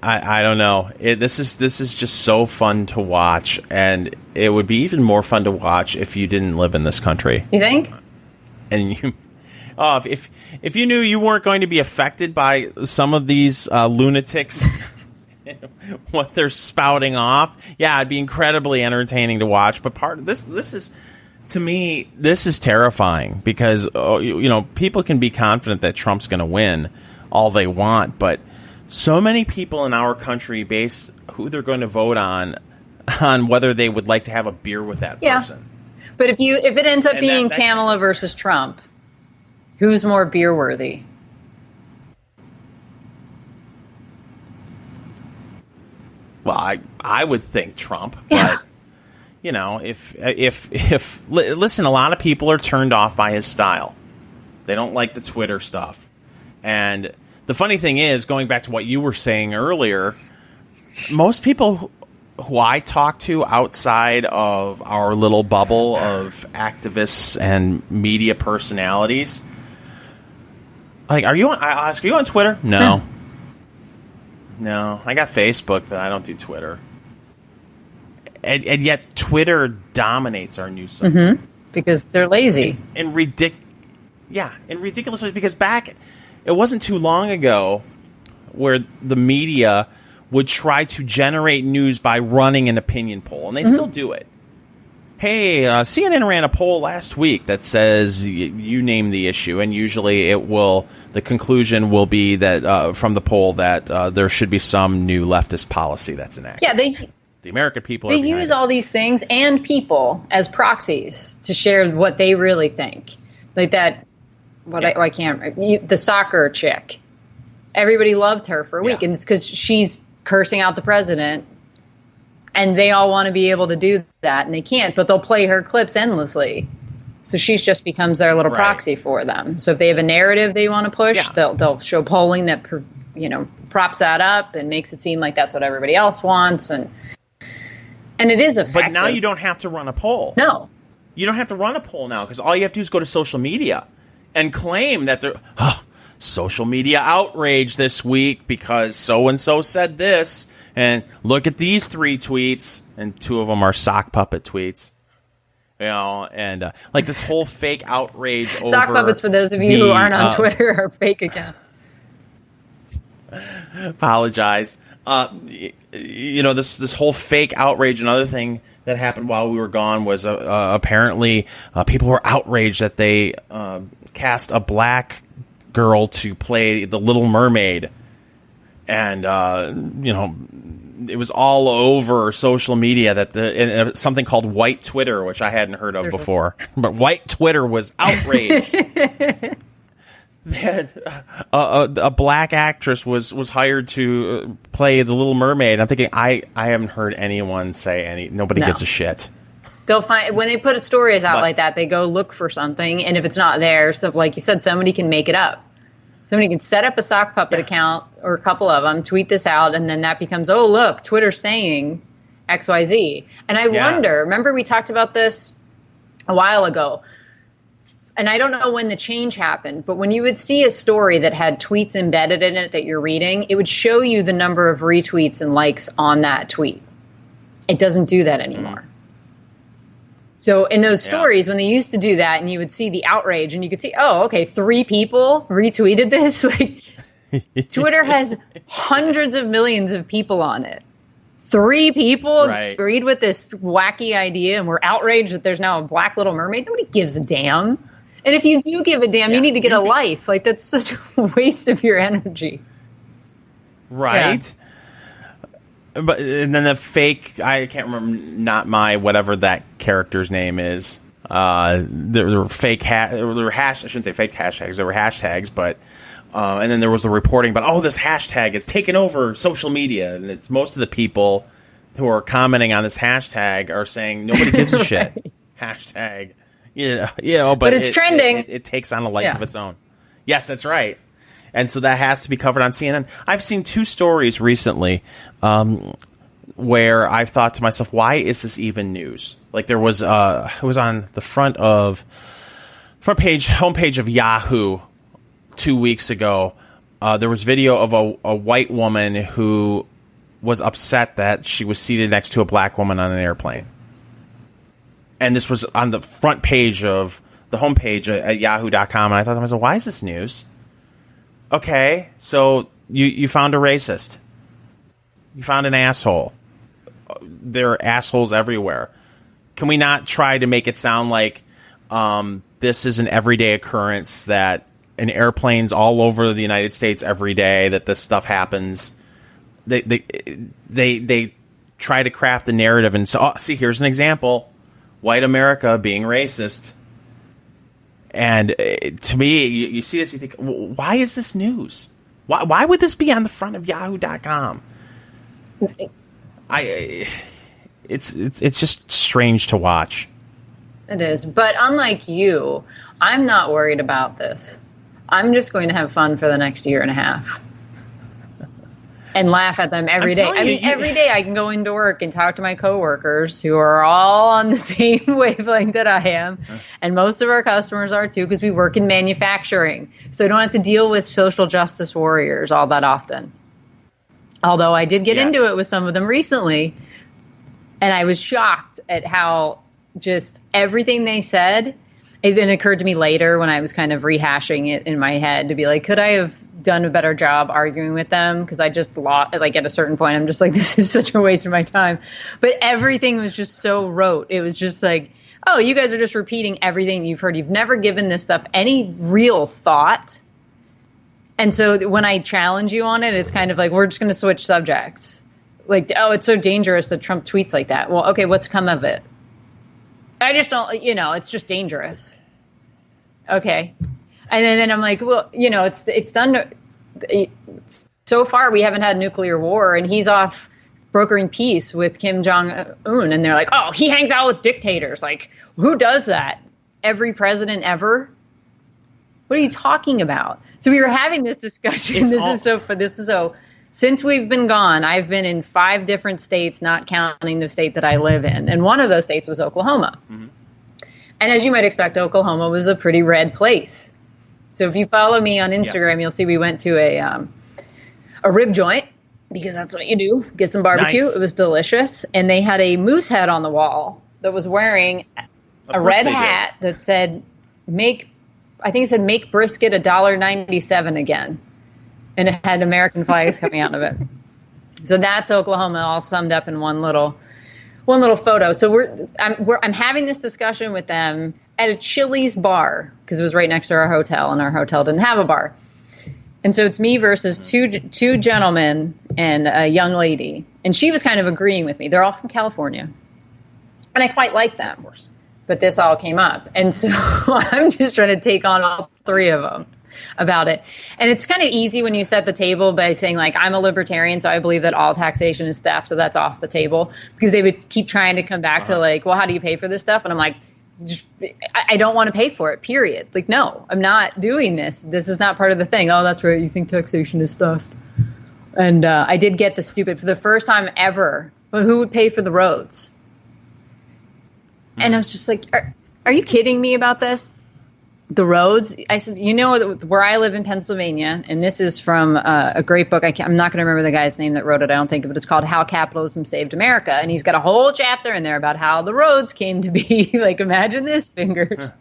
I don't know. This is just so fun to watch, and it would be even more fun to watch if you didn't live in this country. You think? And you... if you knew you weren't going to be affected by some of these lunatics, what they're spouting off, yeah, it'd be incredibly entertaining to watch. But part of this is, to me, this is terrifying because people can be confident that Trump's going to win all they want, but so many people in our country base who they're going to vote on whether they would like to have a beer with that person. But if it ends up being Kamala versus Trump, who's more beer worthy? Well, I would think Trump, but if listen, a lot of people are turned off by his style. They don't like the Twitter stuff. And the funny thing is, going back to what you were saying earlier, most people who I talk to outside of our little bubble of activists and media personalities, like, are you on Twitter? No. No, I got Facebook, but I don't do Twitter. And yet Twitter dominates our news cycle. Mm-hmm. because they're lazy. In ridiculous ways, because it wasn't too long ago where the media would try to generate news by running an opinion poll, and they still do it. Hey, CNN ran a poll last week that says you name the issue, and usually the conclusion will be that from the poll that there should be some new leftist policy that's enacted. Yeah, the American people they use all these things and people as proxies to share what they really think, like that. I can't. The soccer chick, everybody loved her for a week, and it's because she's cursing out the president. And they all want to be able to do that, and they can't, but they'll play her clips endlessly. So she just becomes their little proxy for them. So if they have a narrative they want to push, they'll show polling that props that up and makes it seem like that's what everybody else wants, and it is effective. But now you don't have to run a poll. No, you don't have to run a poll now, because all you have to do is go to social media and claim that social media outrage this week because so and so said this. And look at these 3 tweets, and 2 of them are sock puppet tweets. And like this whole fake outrage over sock puppets, for those of you who aren't on Twitter, are fake accounts. Apologize. This whole fake outrage. Another thing that happened while we were gone was apparently people were outraged that they cast a black girl to play the Little Mermaid. And, it was all over social media that something called white Twitter, which I hadn't heard of before. But white Twitter was outraged. A black actress was hired to play the Little Mermaid. I'm thinking, I haven't heard anyone say nobody gives a shit. They'll find, when they put stories out like that, they go look for something. And if it's not there, so like you said, somebody can make it up. Somebody can set up a sock puppet account, or a couple of them, tweet this out, and then that becomes, oh, look, Twitter's saying XYZ. And I wonder, remember we talked about this a while ago, and I don't know when the change happened, but when you would see a story that had tweets embedded in it that you're reading, it would show you the number of retweets and likes on that tweet. It doesn't do that anymore. So in those stories, when they used to do that, and you would see the outrage, and you could see, oh, okay, 3 people retweeted this. Like, Twitter has hundreds of millions of people on it. 3 people agreed with this wacky idea, and we're outraged that there's now a black Little Mermaid. Nobody gives a damn. And if you do give a damn, you need to get a life. Like, that's such a waste of your energy. Right. Yeah. But and then the fake, I can't remember, not my whatever that character's name is. There were fake I shouldn't say fake hashtags. There were hashtags, but and then there was the reporting about, this hashtag is taking over social media, and it's most of the people who are commenting on this hashtag are saying nobody gives a shit. Hashtag, but it's trending. It takes on a life of its own. Yes, that's right. And so that has to be covered on CNN. I've seen 2 stories recently where I've thought to myself, why is this even news? Like there was, it was on the homepage of Yahoo 2 weeks ago. There was video of a white woman who was upset that she was seated next to a black woman on an airplane. And this was on the front page of the homepage at yahoo.com. And I thought to myself, why is this news? Okay, so you found a racist. You found an asshole. There are assholes everywhere. Can we not try to make it sound like this is an everyday occurrence, that in airplanes all over the United States every day that this stuff happens? They try to craft the narrative, and so see, here's an example: white America being racist. And to me, you see this, you think, why is this news? Why would this be on the front of Yahoo.com? It's just strange to watch. It is, but unlike you, I'm not worried about this. I'm just going to have fun for the next year and a half. And laugh at them every day. I mean, every day I can go into work and talk to my coworkers who are all on the same wavelength that I am. And most of our customers are too, because we work in manufacturing. So I don't have to deal with social justice warriors all that often. Although I did get into it with some of them recently. And I was shocked at how just everything they said. It then occurred to me later when I was kind of rehashing it in my head to be like, could I have done a better job arguing with them? Because I just lost, like at a certain point, I'm just like, this is such a waste of my time. But everything was just so rote. It was just like, oh, you guys are just repeating everything you've heard. You've never given this stuff any real thought. And so when I challenge you on it, it's kind of like, we're just going to switch subjects. Like, oh, it's so dangerous that Trump tweets like that. Well, okay, what's come of it? I just don't, it's just dangerous. Okay. And then I'm like, well, it's done. So far, we haven't had nuclear war, and he's off brokering peace with Kim Jong-un. And they're like, oh, he hangs out with dictators. Like, who does that? Every president ever? What are you talking about? So we were having this discussion. Since we've been gone, I've been in 5 different states, not counting the state that I live in. And one of those states was Oklahoma. Mm-hmm. And as you might expect, Oklahoma was a pretty red place. So if you follow me on Instagram, You'll see we went to a rib joint, because that's what you do. Get some barbecue. Nice. It was delicious. And they had a moose head on the wall that was wearing a red hat that said, make brisket $1.97 again. And it had American flags coming out of it. So that's Oklahoma, all summed up in one little photo. So I'm having this discussion with them at a Chili's bar, because it was right next to our hotel, and our hotel didn't have a bar. And so it's me versus two gentlemen and a young lady. And she was kind of agreeing with me. They're all from California. And I quite like them. Of course. But this all came up. And so I'm just trying to take on all 3 of them about it. And it's kind of easy when you set the table by saying, like, I'm a libertarian, so I believe that all taxation is theft, so that's off the table. Because they would keep trying to come back to, like, well, how do you pay for this stuff? And I'm like, I don't want to pay for it, period. Like, no, I'm not doing this. This is not part of the thing. Oh, that's right, you think taxation is theft. And I did get the stupid, for the first time ever, well, who would pay for the roads? And I was just like, are you kidding me about this? The roads? I said, where I live in Pennsylvania, and this is from a great book. I'm not going to remember the guy's name that wrote it, I don't think, but it's called How Capitalism Saved America. And he's got a whole chapter in there about how the roads came to be. Like, imagine this, fingers.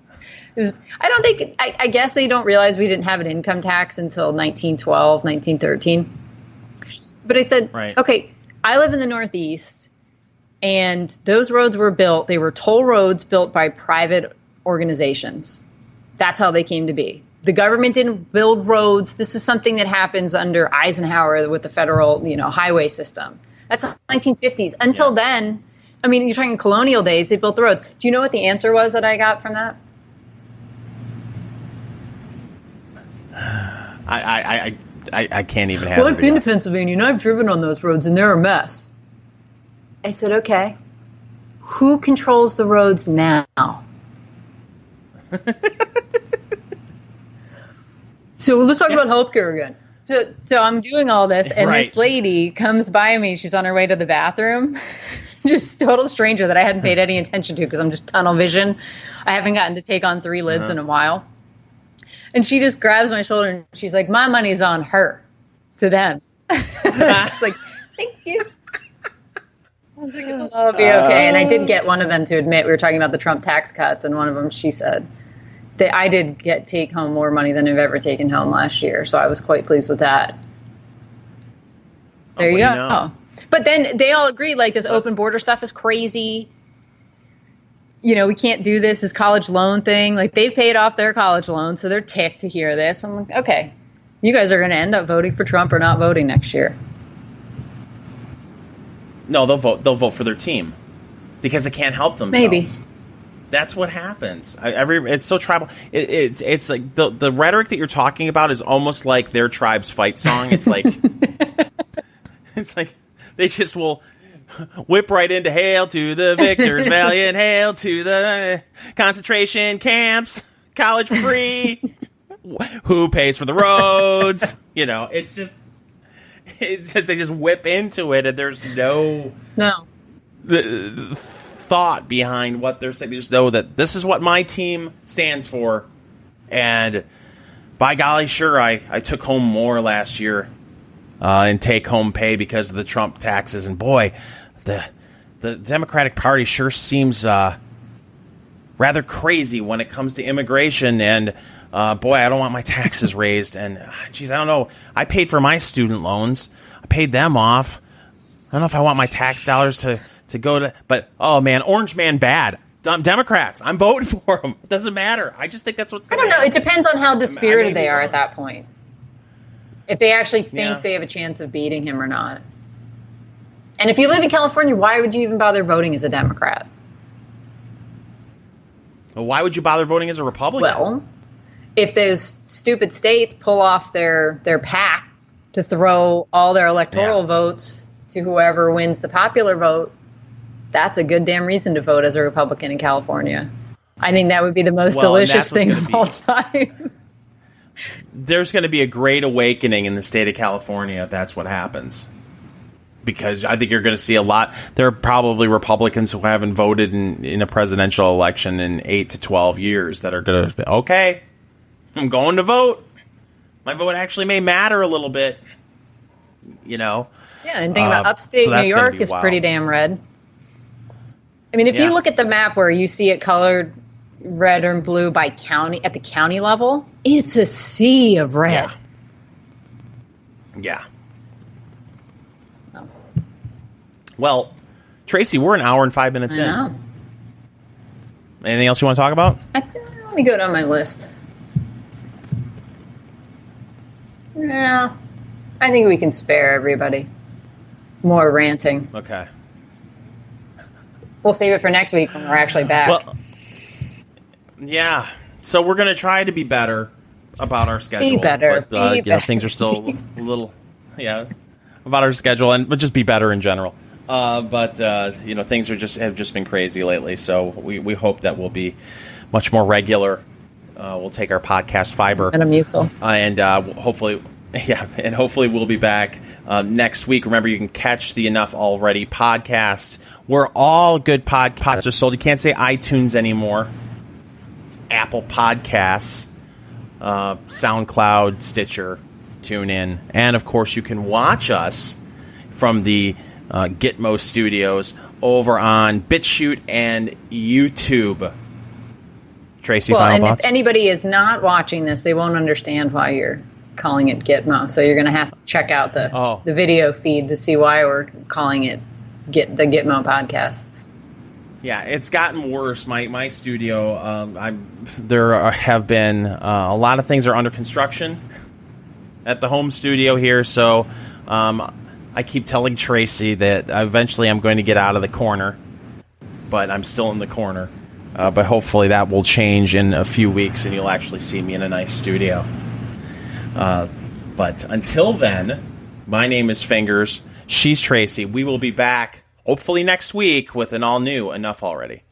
I guess they don't realize we didn't have an income tax until 1912, 1913. But I said, right. Okay, I live in the Northeast, and those roads were built. They were toll roads built by private organizations. That's how they came to be. The government didn't build roads. This is something that happens under Eisenhower with the federal, highway system. That's the 1950s. Until then, I mean, you're talking colonial days, they built the roads. Do you know what the answer was that I got from that? I can't even have. Well, I've been to Pennsylvania and I've driven on those roads and they're a mess. I said, okay, who controls the roads now? So let's talk about healthcare again. So I'm doing all this, and This lady comes by me. She's on her way to the bathroom. Just total stranger that I hadn't paid any attention to because I'm just tunnel vision. I haven't gotten to take on 3 lids in a while. And she just grabs my shoulder and she's like, my money's on her, to them. Just like, thank you. I was like, it'll be okay. And I did get one of them to admit, we were talking about the Trump tax cuts, and one of them, she said, that I did take home more money than I've ever taken home last year. So I was quite pleased with that. There you go. But then they all agree, like, this open border stuff is crazy. We can't do this college loan thing. Like, they've paid off their college loan, so they're ticked to hear this. I'm like, okay, you guys are going to end up voting for Trump or not voting next year. No, they'll vote. They'll vote for their team because they can't help themselves. Maybe. That's what happens. It's so tribal. It's like the rhetoric that you're talking about is almost like their tribe's fight song. It's like they just will whip right into hail to the victors, valiant hail to the concentration camps, college free. Who pays for the roads? It's just they just whip into it, and there's no thought behind what they're saying. They just know that this is what my team stands for, and by golly, sure, I took home more last year in take-home pay because of the Trump taxes, and boy, the Democratic Party sure seems rather crazy when it comes to immigration. And boy, I don't want my taxes raised. And geez, I don't know. I paid for my student loans. I paid them off. I don't know if I want my tax dollars to go to. But oh man, Orange Man bad. Democrats, I'm voting for them. It doesn't matter. I just think that's what's going to happen. I don't know. It depends on how dispirited they are at that point. If they actually think they have a chance of beating him or not. And if you live in California, why would you even bother voting as a Democrat? Well, why would you bother voting as a Republican? Well, if those stupid states pull off their pact to throw all their electoral votes to whoever wins the popular vote, that's a good damn reason to vote as a Republican in California. I think that would be the most delicious thing of all time. There's going to be a great awakening in the state of California if that's what happens. Because I think you're going to see a lot. There are probably Republicans who haven't voted in a presidential election in 8 to 12 years that are going to be, okay, I'm going to vote. My vote actually may matter a little bit, you know. Yeah, and think about upstate New York is pretty damn red. I mean, if you look at the map where you see it colored red and blue by county, at the county level, it's a sea of red. Yeah. Well, Tracy, we're an hour and 5 minutes in. Know. Anything else you want to talk about? Let me go down my list. Yeah, I think we can spare everybody more ranting. Okay. We'll save it for next week when we're actually back. Well, yeah. So we're going to try to be better about our schedule. Be better. But, things are still a little, about our schedule, but just be better in general. But things have just been crazy lately. So we hope that we'll be much more regular. We'll take our podcast fiber and a mucil, and hopefully we'll be back next week. Remember, you can catch the Enough Already podcast where all good podcasts are sold. You can't say iTunes anymore. It's Apple Podcasts, SoundCloud, Stitcher, TuneIn, and of course you can watch us from the Gitmo Studios over on BitChute and YouTube. Tracy, final thoughts? If anybody is not watching this, they won't understand why you're calling it Gitmo. So you're going to have to check out the video feed to see why we're calling it the Gitmo podcast. Yeah, it's gotten worse. My studio, there have been a lot of things are under construction at the home studio here. So I keep telling Tracy that eventually I'm going to get out of the corner, but I'm still in the corner. But hopefully that will change in a few weeks, and you'll actually see me in a nice studio. But until then, my name is Fingers. She's Tracy. We will be back hopefully next week with an all-new Enough Already.